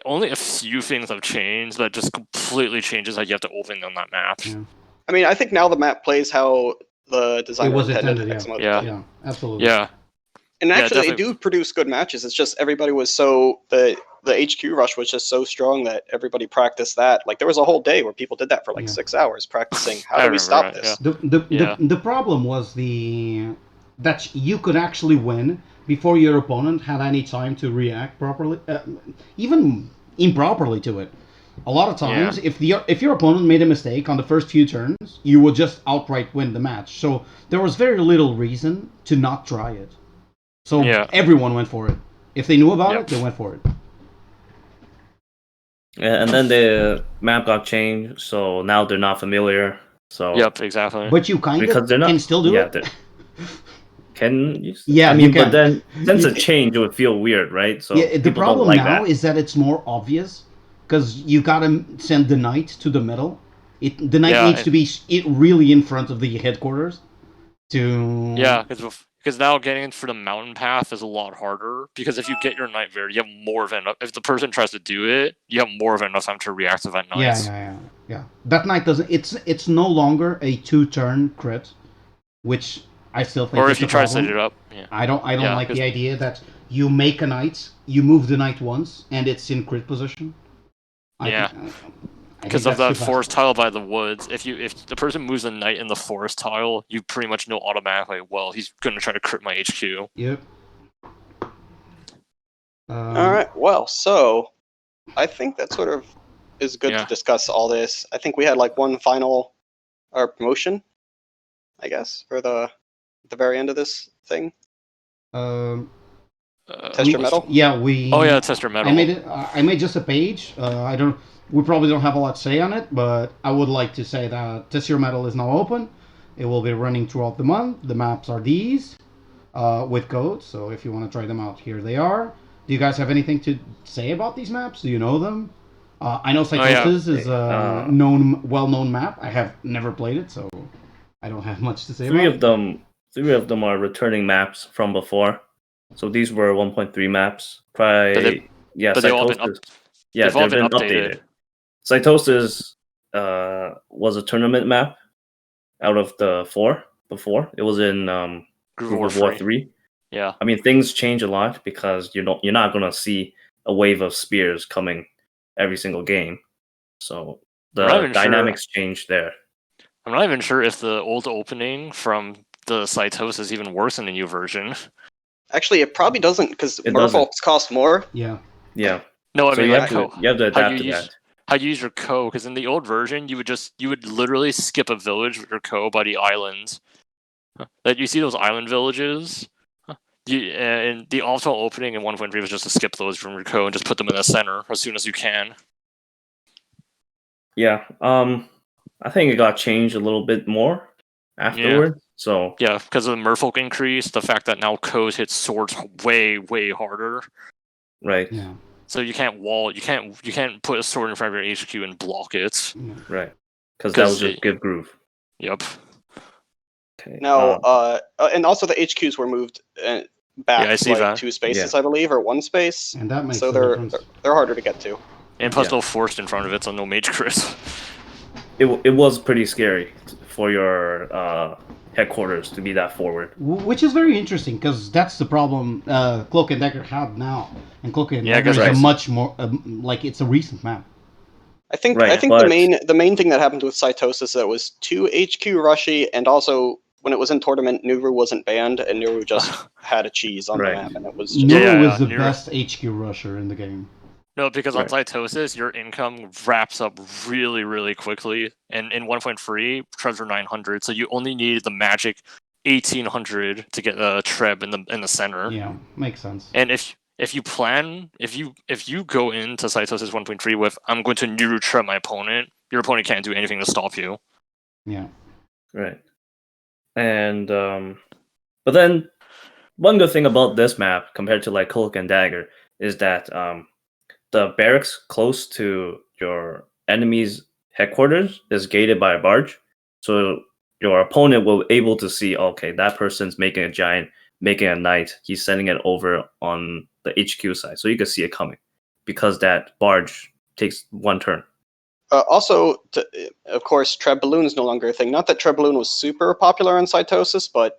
only a few things have changed that just completely changes how you have to open on that map. Yeah. I mean, I think now the map plays how the designer was intended. intended, X amount of Yeah. time. Yeah, absolutely. Yeah, And Yeah, actually, they definitely. do produce good matches. It's just everybody was so the HQ rush was just so strong that everybody practiced that. Like there was a whole day where people did that for like Yeah. 6 hours practicing. How I do we remember stop that, this? Yeah. The problem was that you could actually win before your opponent had any time to react properly, even improperly to it. A lot of times, if your opponent made a mistake on the first few turns, you would just outright win the match. So there was very little reason to not try it. So Yeah. everyone went for it. If they knew about Yep. it, they went for it. Yeah, and then the map got changed, so now they're not familiar. So Yep, exactly. But you kind because of they're not can still do yeah, it. they're- Can you? Yeah, I mean, you can. but then since a change, it would feel weird, right? So Yeah, the people problem don't like now that. is that it's more obvious because you gotta send the knight to the middle. The knight Yeah, needs to be really in front of the headquarters to Yeah, because Because now getting for the mountain path is a lot harder. Because if you get your knight there, you have more of enough. If the person tries to do it, you have more of enough time to reactivate knights. Yeah. That knight doesn't. It's no longer a 2-turn crit, which I still think. Or is if you a try to problem. set it up, yeah. I don't Yeah, like 'cause- the idea that you make a knight, you move the knight once, and it's in crit position. Yeah. I Because think of that's that too forest fast. tile by the woods, if the person moves a knight in the forest tile, you pretty much know automatically. Well, he's going to try to crit my HQ. Yep. All right. Well, so I think that sort of is good Yeah. to discuss all this. I think we had like one final promotion, I guess, for the very end of this thing. Test Your Mettle? Yeah, we. Oh yeah, Test Your Mettle. I made just a page. I don't. We probably don't have a lot to say on it, but I would like to say that Test Your Mettle is now open. It will be running throughout the month. The maps are these, with codes. So if you want to try them out, here they are. Do you guys have anything to say about these maps? Do you know them? I know Cytosis is a well-known map. I have never played it, so I don't have much to say Three about it. Three of them are returning maps from before. So these were 1.3 maps. But they've all been they've been updated. Cytosis was a tournament map out of the 4 before. It was in Groove of War 3. Yeah. I mean, things change a lot because you're not going to see a wave of spears coming every single game. So the dynamics change there. I'm not even sure if the old opening from the Cytosis even works in the new version. Actually, it probably doesn't because merfolks cost more. Yeah. No, I so mean you like have to adapt to that. How you use your co, because in the old version you would literally skip a village with your co by the islands. That you see those island villages. In the optimal opening in 1.3 was just to skip those from your co and just put them in the center as soon as you can. Yeah, I think it got changed a little bit more afterward. Yeah. So yeah, because of the merfolk increase, the fact that now co's hit swords way harder. Right. Yeah. So you can't put a sword in front of your HQ and block it. Right. Because that was just give groove. Yep. Okay. Now, and also the HQs were moved back like 2 spaces, I believe, or 1 space. And that makes so they're harder to get to. And plus, no forced in front of it, so no mage crit. It was pretty scary for your headquarters to be that forward. Which is very interesting because that's the problem Cloak and Dagger have now, and Cloak and Dagger is a much more like it's a recent map. I think the main thing that happened with Cytosis that was too HQ rushy, and also when it was in tournament, Nuru wasn't banned, and Nuru just had a cheese on the map, and it was just Nuru was the best HQ rusher in the game. No, because on Cytosis, your income wraps up really quickly, and in 1.3, Trebs were 900, so you only needed the magic 1800 to get a Treb in the center. Yeah, makes sense. And if you go into Cytosis 1.3 with I'm going to Nuru Treb my opponent, your opponent can't do anything to stop you. Yeah. Right. And but then one good thing about this map compared to like Cloak and Dagger is that the barracks close to your enemy's headquarters is gated by a barge, so your opponent will be able to see, okay, that person's making a giant, making a knight, he's sending it over on the HQ side, so you can see it coming because that barge takes 1 turn. Also, of course, Treb Balloon is no longer a thing. Not that Treb Balloon was super popular in Cytosis, but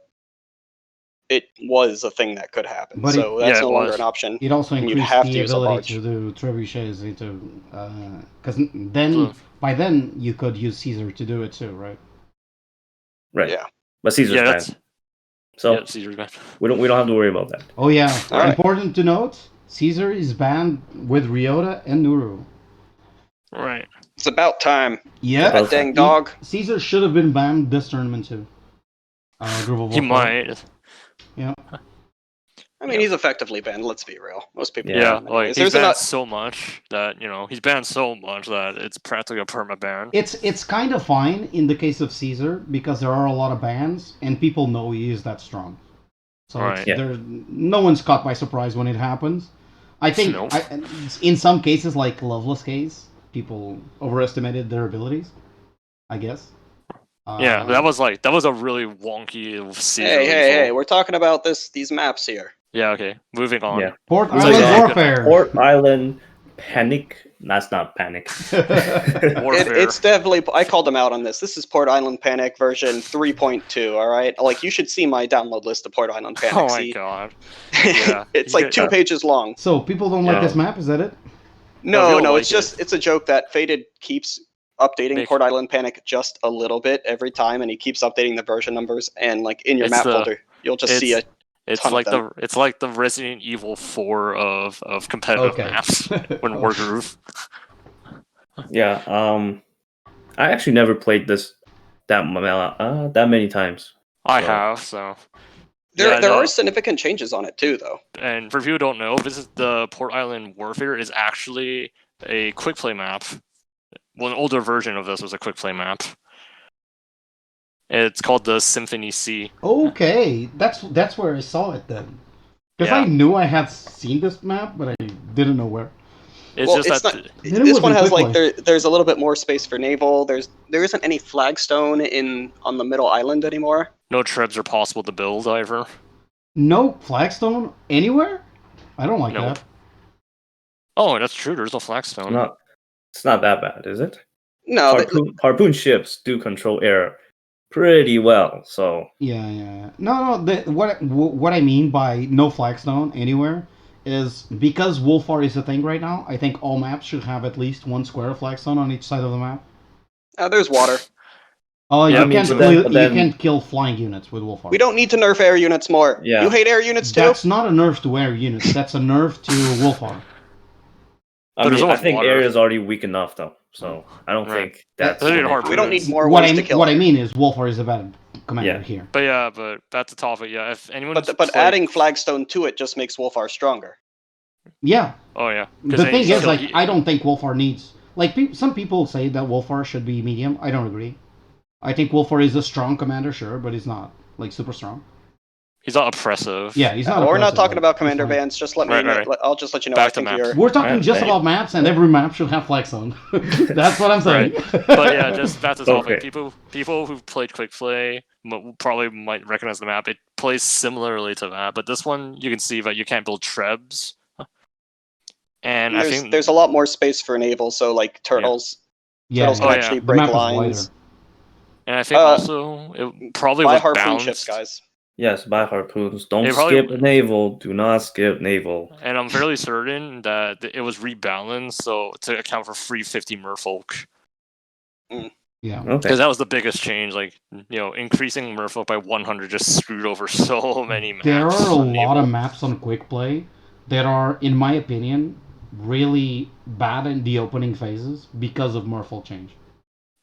it was a thing that could happen. But so that's no longer an option. It also increased the ability to do trebuchets because then by then you could use Caesar to do it too, right? Right. Yeah. But Caesar's banned. So Caesar's banned. We don't have to worry about that. Oh yeah. Important to note, Caesar is banned with Ryota and Nuru. Right. It's about time. Yeah. That dang dog. Caesar should have been banned this tournament too. He might. Yeah. I mean, he's effectively banned. Let's be real. Most people. Yeah, like he's banned so much that it's practically a perma ban. It's kind of fine in the case of Caesar because there are a lot of bans and people know he is that strong. So no one's caught by surprise when it happens. I think in some cases, like Loveless case, people overestimated their abilities, I guess. Yeah, that was a really wonky season. Hey, we're talking about these maps here. Yeah, okay. Moving on. Yeah. Port It's Island like- Warfare. Port Island Panic. That's not Panic. Warfare. It's definitely. I called them out on this. This is Port Island Panic version 3.2. All right, like you should see my download list of Port Island Panic. Oh my see? god. Yeah. It's like 2 pages long. So people don't like Yeah. this map, is that it? No, people like it's just it's a joke that Faded keeps updating Make- Port Island Panic just a little bit every time, and he keeps updating the version numbers. And like in your It's map the- folder, you'll just see a It's ton of like them. it's like the Resident Evil 4 of competitive Okay. maps when Wargoove. Yeah. I actually never played this that many times. I So- have, so There Yeah, there no. are significant changes on it too, though. and for people who don't know, this is the Port Island Warfare is actually a quick play map. Well, an older version of this was a quick play map. It's called the Symphony C. Okay, that's where I saw it then. Because I Yeah. knew I had seen this map, but I didn't know where. It's Well, just it's that not- Then it This was one in has quick like play. there's a little bit more space for naval. There isn't any flagstone on the middle island anymore. no trebs are possible to build either. No flagstone anywhere? I don't like No. that. Oh, that's true. There's no flagstone. It's not that bad, is it? No, Harpoon ships do control air pretty well, so Yeah. No. What I mean by no flagstone anywhere is because Wolfar is a thing right now. I think all maps should have at least one square of flagstone on each side of the map. there's water. Oh, Yeah, you I mean, can't but then- you but then- can't kill flying units with Wolfar. We don't need to nerf air units more. Yeah. You hate air units too? That's not a nerf to air units. That's a nerf to Wolfar. I But there's mean, I always think water. air is already weak enough though, so I don't Right. think that's. They need an harpoons. We don't need more What ways I to kill what I it. mean is Wolfar is a bad commander Yeah. here. But that's a topic. Yeah, if anyone. But adding flagstone to it just makes Wolfar stronger. Yeah. Oh yeah. 'Cause The then thing you is, kill- like, I don't think Wolfar needs. Like, some people say that Wolfar should be medium. I don't agree. I think Wolfar is a strong commander, sure, but he's not like super strong. he's not oppressive. Yeah, he's not. We're not oppressive, talking but about he's commander fine. bans. Just let me. Right. I'll just let you know. Back I to think maps. you're. We're talking Right, just right. about maps, and every map should have flag zone. That's what I'm saying. But yeah, just that's the topic. Okay. People who've played quick play probably might recognize the map. It plays similarly to that, but this one you can see that you can't build trebs. And I think There's a lot more space for naval, so like turtles. Yeah, Turtles Oh, can yeah. actually the break map is lines. wider. and I think also it probably Buy was harpoon balanced. ships, guys. Yes, buy harpoons. Don't It probably- skip naval. Do not skip naval. And I'm fairly certain that it was rebalanced so to account for free 50 merfolk. Yeah. Okay. Because that was the biggest change. Like, increasing merfolk by 100 just screwed over so many maps. There are a on lot naval. of maps on quick play that are, in my opinion, really bad in the opening phases because of Merfolk change.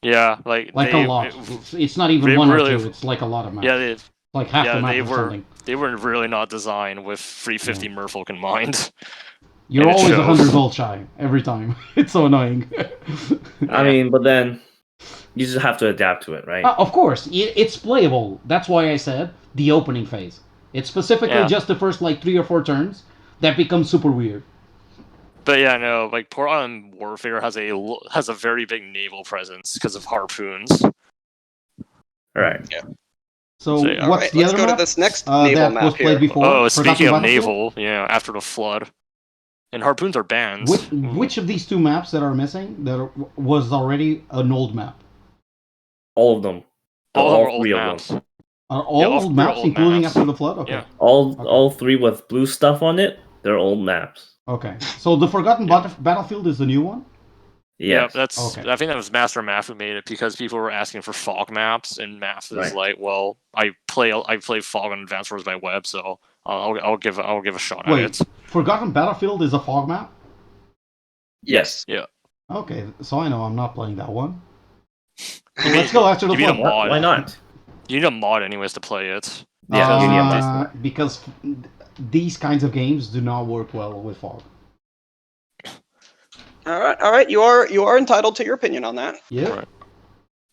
Yeah, like Like they, a lot. It's not even they one really- or two. It's like a lot of maps. Yeah, like half the map they or were something. they were really not designed with free 50 merfolk in mind. You're and it always shows. 100 gold shy every time. It's so annoying. I mean, but then you just have to adapt to it, right? Of course, it's playable. That's why I said the opening phase. It's specifically Yeah. just the first like 3 or 4 turns that becomes super weird. But yeah, no, like Port Island Warfare has a very big naval presence because of harpoons. All right. So So, yeah, what's Alright, the let's other go to map? this next naval that map was played here. before. Oh, Forgotten speaking of Battlefield? naval, after the flood, and harpoons are banned. Which of these 2 maps that are missing was already an old map? All of them. all of them are old 3 of maps. them. Are all Yeah, old they're maps, old including maps. after the flood? Okay. Yeah. All 3 with blue stuff on it. They're old maps. Okay. So the Forgotten Battlefield is the new one? Yeah, Yes. that's. Okay. I think that was Master Map who made it because people were asking for fog maps, and maps is Right. like, well, I play fog on Advanced Wars by Web, so I'll give a shot Wait. at it. Forgotten Battlefield is a fog map? Yes. Okay, so I know I'm not playing that one. You Let's go after the you need a flood. mod. Why not? You need a mod anyways to play it. Yeah, you need a mod. because these kinds of games do not work well with fog. All right. You are entitled to your opinion on that. Yeah. Right.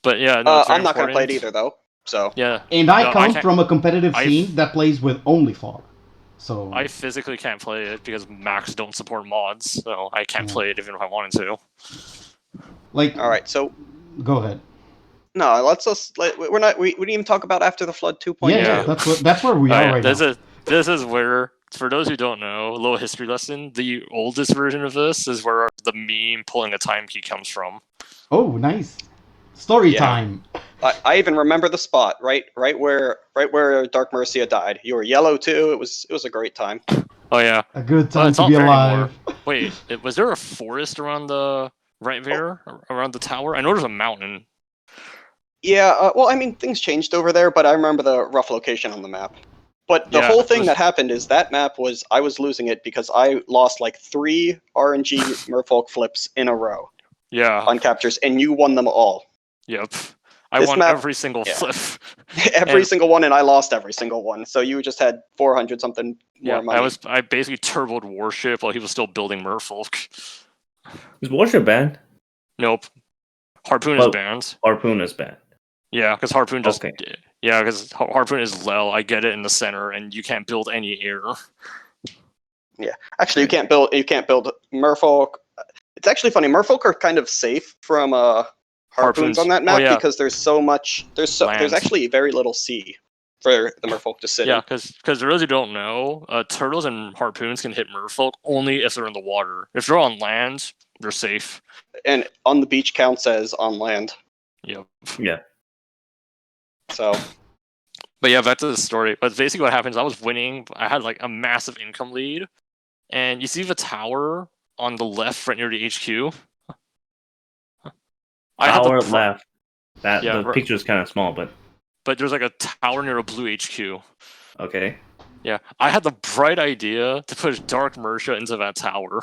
But yeah, no, it's very I'm not going to play it important. either, though. So Yeah, And I No, I come can't- from a competitive I- scene that plays with only fog. So I physically can't play it because Macs don't support mods, so I can't Yeah. play it even if I wanted to. like all right. So go ahead. No, we're not. We didn't even talk about After the Flood 2.2. Yeah, that's where we are right now. This is where, for those who don't know, a little history lesson. The oldest version of this is where the meme pulling a time key comes from. Oh, nice. Story Yeah. time. I even remember the spot right where Dark Mercia died. You were yellow too. It was a great time. Oh yeah, A good time it's to not be there alive. Wait, was there a forest around the right there, around the tower? I know there's a mountain. Yeah, well, I mean, things changed over there, but I remember the rough location on the map. But the whole thing that happened is that map I was losing it because I lost like 3 RNG Merfolk flips in a row. Yeah. On captures, and you won them all. Yep. I won every single flip. Every single one, and I lost every single one. So you just had 400 something more money. I basically turboed Warship while he was still building Merfolk. Is Warship banned? Nope. Harpoon is banned. Harpoon is banned. Yeah, because Harpoon just... Okay. Yeah, because Harpoon is Lel. I get it in the center, and you can't build any air. Yeah. Actually, you can't build Merfolk. It's actually funny. Merfolk are kind of safe from harpoons on that map because there's so much. There's actually very little sea for the Merfolk to sit in. Yeah, because for those who don't know, turtles and harpoons can hit Merfolk only if they're in the water. If they're on land, they're safe. And on the beach counts as on land. Yep. Yeah. So. But yeah, back to the story. But basically, what happens? I was winning. I had like a massive income lead, and you see the tower on the left, right near the HQ. Tower left. The picture is kind of small, but there's like a tower near a blue HQ. Okay. Yeah, I had the bright idea to push Dark Mercia into that tower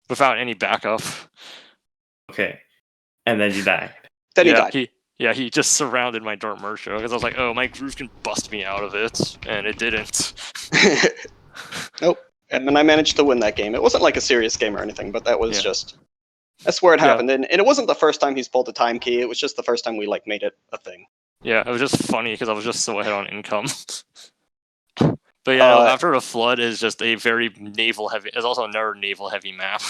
without any backup. Okay, and then you died. Then he died. He just surrounded my Dark Mercia because I was like, oh, my groove can bust me out of it, and it didn't. Nope. And then I managed to win that game. It wasn't like a serious game or anything, but that was just... That's where it happened. And it wasn't the first time he's pulled a time key. It was just the first time we made it a thing. Yeah, it was just funny because I was just so ahead on income. But yeah, After the Flood is just a very naval heavy... It's also another naval heavy map.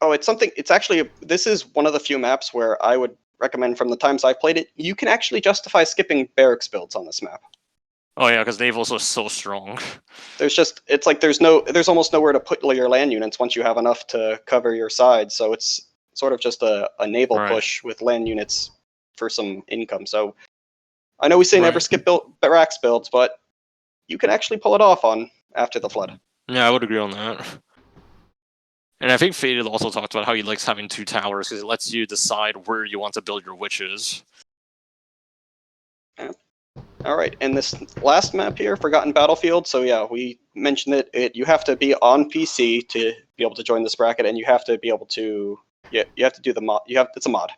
Oh, it's actually... This is one of the few maps where I would recommend from the times I've played it, you can actually justify skipping barracks builds on this map. Oh yeah, because naval's so strong. There's almost nowhere to put your land units once you have enough to cover your sides, so it's sort of just a naval push with land units for some income. So I know we say never skip barracks builds, but you can actually pull it off on After the Flood. Yeah, I would agree on that. And I think Faded also talked about how he likes having 2 towers because it lets you decide where you want to build your witches. Yeah. All right, and this last map here, Forgotten Battlefield. So yeah, we mentioned it. You have to be on PC to be able to join this bracket, and you have to be able to. Yeah, you have to do the mod. It's a mod.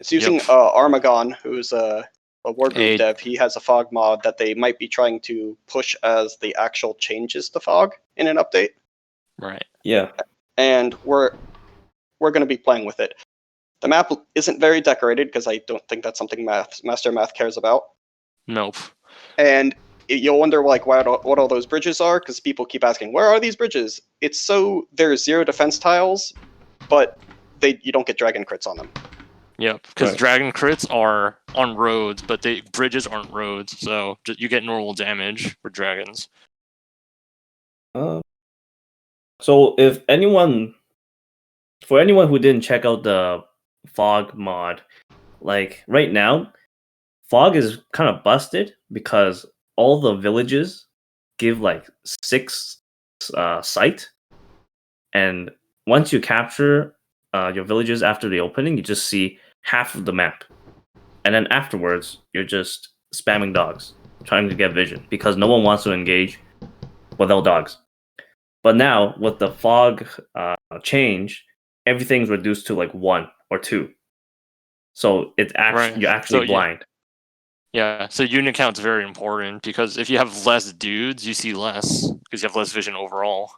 It's using Armagon, who's a Wargoove dev. He has a fog mod that they might be trying to push as the actual changes to fog in an update. Right. Yeah. And we're going to be playing with it. The map isn't very decorated because I don't think that's something Master Math cares about. Nope. And you'll wonder what all those bridges are, because people keep asking, where are these bridges? It's so there's 0 defense tiles, but you don't get dragon crits on them. Yep, because dragon crits are on roads, but bridges aren't roads, so you get normal damage for dragons. So for anyone who didn't check out the fog mod, like right now, fog is kind of busted because all the villages give like 6 sight, and once you capture your villages after the opening, you just see half of the map, and then afterwards you're just spamming dogs trying to get vision because no one wants to engage without dogs. But now with the fog change, everything's reduced to like 1 or 2, so it's you're actually blind. Yeah, so unit count's very important because if you have less dudes, you see less because you have less vision overall.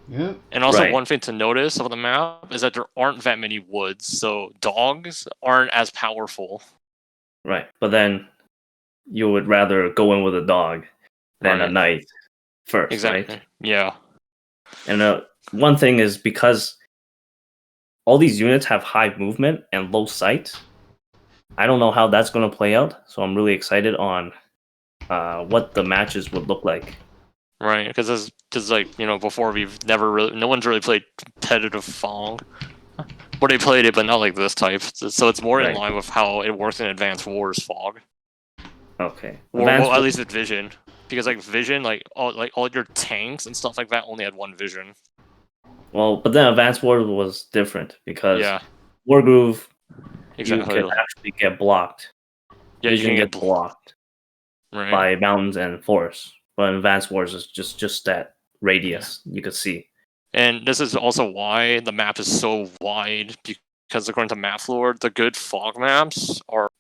Yeah. And also one thing to notice of the map is that there aren't that many woods, so dogs aren't as powerful. Right, but then you would rather go in with a dog than a knight first, right? Yeah. And one thing is because all these units have high movement and low sight, I don't know how that's going to play out, so I'm really excited on what the matches would look like. Right, because like, you know, before no one's really played competitive Fog. Or they played it, but not like this type. So it's more in Right. line with how it works in Advanced Wars Fog. Okay. Or well, at least with Vision, because like Vision, like all your tanks and stuff like that only had one Vision. Well, but then Advanced Wars was different because Yeah, Wargoove, exactly. you can actually get blocked. Yeah, Vision you can gets blocked right. by mountains and forests. But in Advanced Wars is just that radius you could see. And this is also why the map is so wide, because according to MapLore, the good Fog maps are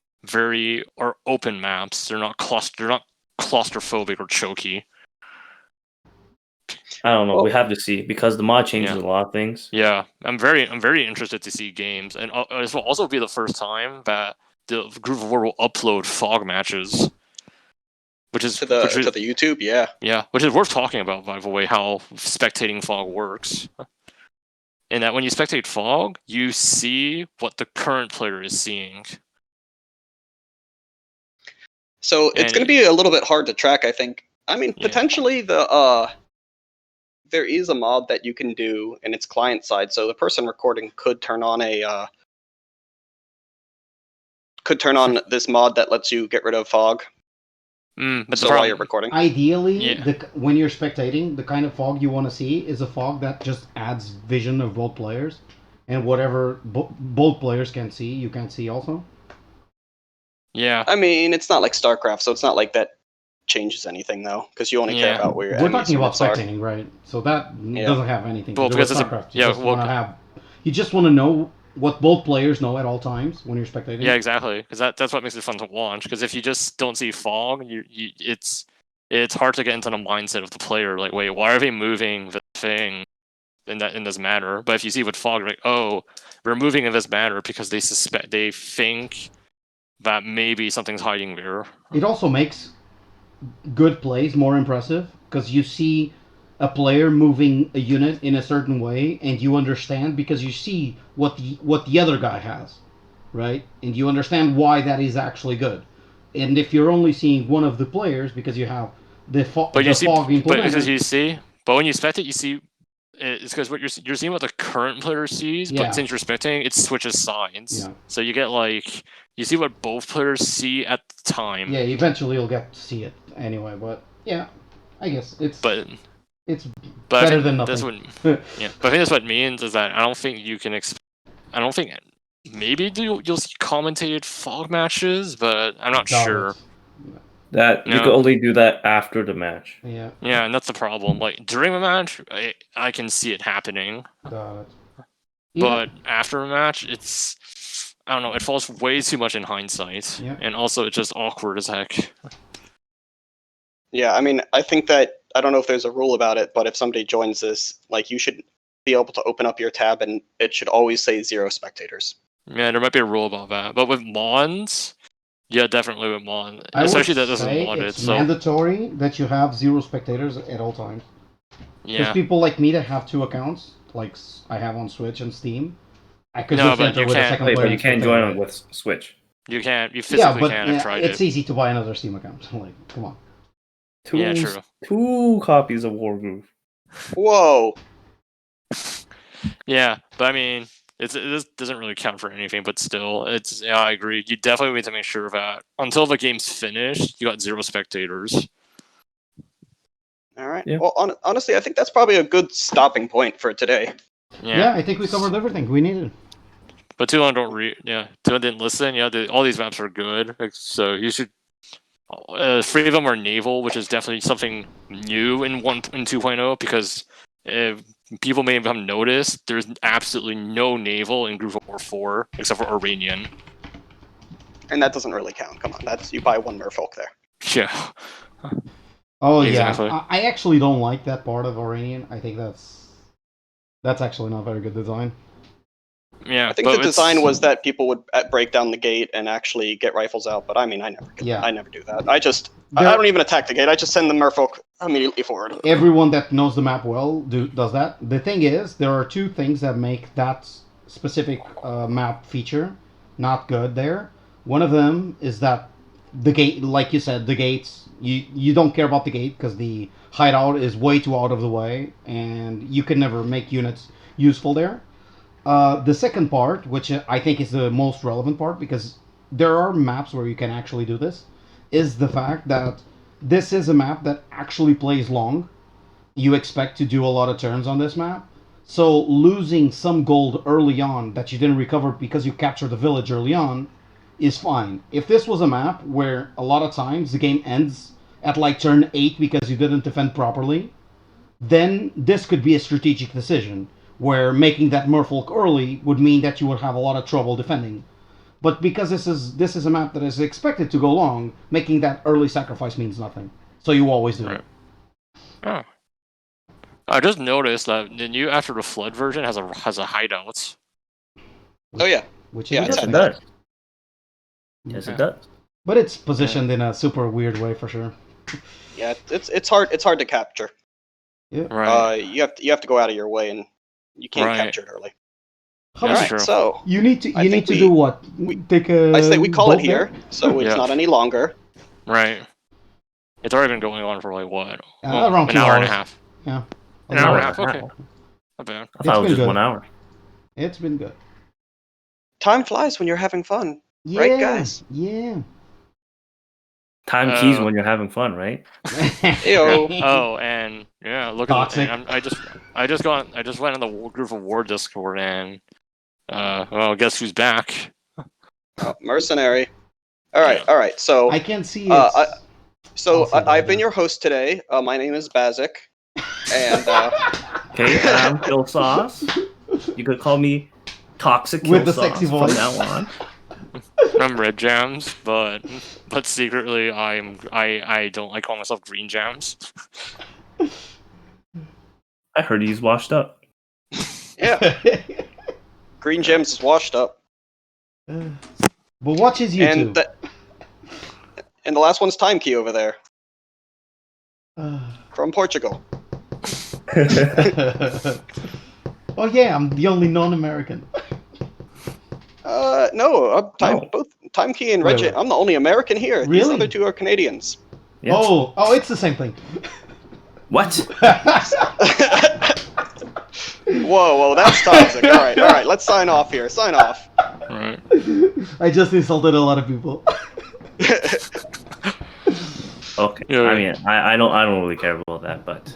open maps. They're not claustrophobic or choky. I don't know. Well- we have to see because the mod changes a lot of things. Yeah, I'm very interested to see games, and this will also be the first time that the Groove of War will upload Fog matches, which is to the YouTube, yeah. Yeah, which is worth talking about, by the way, how spectating Fog works. And that when you spectate Fog, you see what the current player is seeing. So it's going to be a little bit hard to track, I think. I mean, potentially there is a mod that you can do in its client side, so the person recording could turn on this mod that lets you get rid of Fog. But so while you're recording, ideally, when you're spectating, the kind of fog you want to see is a fog that just adds vision of both players, and whatever both players can see, you can see also. Yeah. I mean, it's not like StarCraft, so it's not like that changes anything though, because you only care about where your We're talking about are. spectating, right? So that doesn't have anything to do with StarCraft. You just want to know what both players know at all times when you're spectating. Yeah, exactly. Because that's what makes it fun to watch. Because if you just don't see Fog, it's hard to get into the mindset of the player. Like, wait, why are they moving the thing in this manner? But if you see with Fog, like, oh, we're moving in this manner because they think that maybe something's hiding there. It also makes good plays more impressive because you see a player moving a unit in a certain way, and you understand because you see what the other guy has, right? And you understand why that is actually good. And if you're only seeing one of the players because you have fog implemented, but when you spectate, you see it's because what you're seeing what the current player sees. Yeah. But since you're spectating, it switches sides. Yeah. So you get you see what both players see at the time. Yeah, eventually you'll get to see it anyway. But yeah, I guess it's better than nothing. But I think that's what it means is that I don't think you can I don't think maybe you'll see commentated Fog matches, but I'm not sure. That you can only do that after the match. Yeah. Yeah, and that's the problem. Like during the match, I can see it happening. Got it. But after a match, I don't know. It falls way too much in hindsight, and also it's just awkward as heck. Yeah, I mean, I think that I don't know if there's a rule about it, but if somebody joins this, like, you should be able to open up your tab and it should always say 0 spectators. Yeah, there might be a rule about that, but with Mons, yeah, definitely with Mon, especially that doesn't mod it. It's mandatory that you have 0 spectators at all times. Yeah. Because people like me that have 2 accounts, like I have on Switch and Steam, I could no, just enter with a second player. But you can't join on with Switch. You can't. You physically can't. I've tried it's easy to buy another Steam account. Like, come on. True. 2 copies of Wargoove. Whoa. Yeah, but I mean, it doesn't really count for anything, but still, I agree. You definitely need to make sure that until the game's finished, you got 0 spectators. All right. Yeah. Well, honestly, I think that's probably a good stopping point for today. Yeah, I think we covered everything we needed. But too long didn't listen. Yeah, all these maps are good, so you should. 3 of them are naval, which is definitely something new in 2.0 because people may have noticed there's absolutely no naval in Groove of War 4 except for Iranian. And that doesn't really count. Come on, you buy 1 merfolk there. Yeah. Oh exactly. Yeah, I actually don't like that part of Iranian. I think that's actually not a very good design. Yeah, I think the design was that people would break down the gate and actually get rifles out, but I mean, I never do that. I don't even attack the gate. I just send the merfolk immediately forward. Everyone that knows the map well does that. The thing is, there are 2 things that make that specific map feature not good there. One of them is that the gate, like you said, the gates. You don't care about the gate because the hideout is way too out of the way, and you can never make units useful there. The second part, which I think is the most relevant part, because there are maps where you can actually do this, is the fact that this is a map that actually plays long. You expect to do a lot of turns on this map. So losing some gold early on that you didn't recover because you captured the village early on is fine. If this was a map where a lot of times the game ends at like turn 8 because you didn't defend properly, then this could be a strategic decision where making that merfolk early would mean that you would have a lot of trouble defending. But because this is a map that is expected to go long, making that early sacrifice means nothing. So you always do it. Oh. I just noticed that the new After the Flood version has a hideout. Oh yeah. Which Yeah, is it's Yes, it good. does. Yes, Okay. it does. But it's positioned in a super weird way for sure. Yeah, it's hard to capture. Yeah. Right. You have to go out of your way, and you can't Right. capture it early. How That's much- true. So You need to I think to do what? Take a. I say we call it boat here, there? so it's Yeah. not any longer. Right. It's already been going on for like what? Around an 2 hour and a hours. half. Yeah. An hour and a Hour half. and a Okay. half. Not bad. I It's thought it was been just good. 1 hour. It's been good. Time flies when you're having fun, Yeah, right, guys? Yeah. Time keys Uh, when you're having fun, right? Ayo. Oh, and yeah, look at Toxic. I just went in the Group of War Discord and well, guess who's back? Oh, mercenary. All right. So I can see it. I've I'll see been that. your host today. My name is Bazik, and Okay, and I'm Killsauce. You could call me Toxic Killsauce With the sexy from voice. now on. I'm Redjams, but secretly I don't like calling myself Green Jams. I heard he's washed up. yeah, Green Gems is washed up, But watch his YouTube. and the last one's Timekey over there from Portugal. Oh yeah, I'm the only non-American. No, No. both Timekey and Wait, Redjam. wait. I'm the only American here. These Really? other two are Canadians. Yes. Oh, it's the same thing. What? Whoa, that's toxic. All right, let's sign off here. Sign off. Right. I just insulted a lot of people. Okay. Yeah. I mean, I don't really care about that, but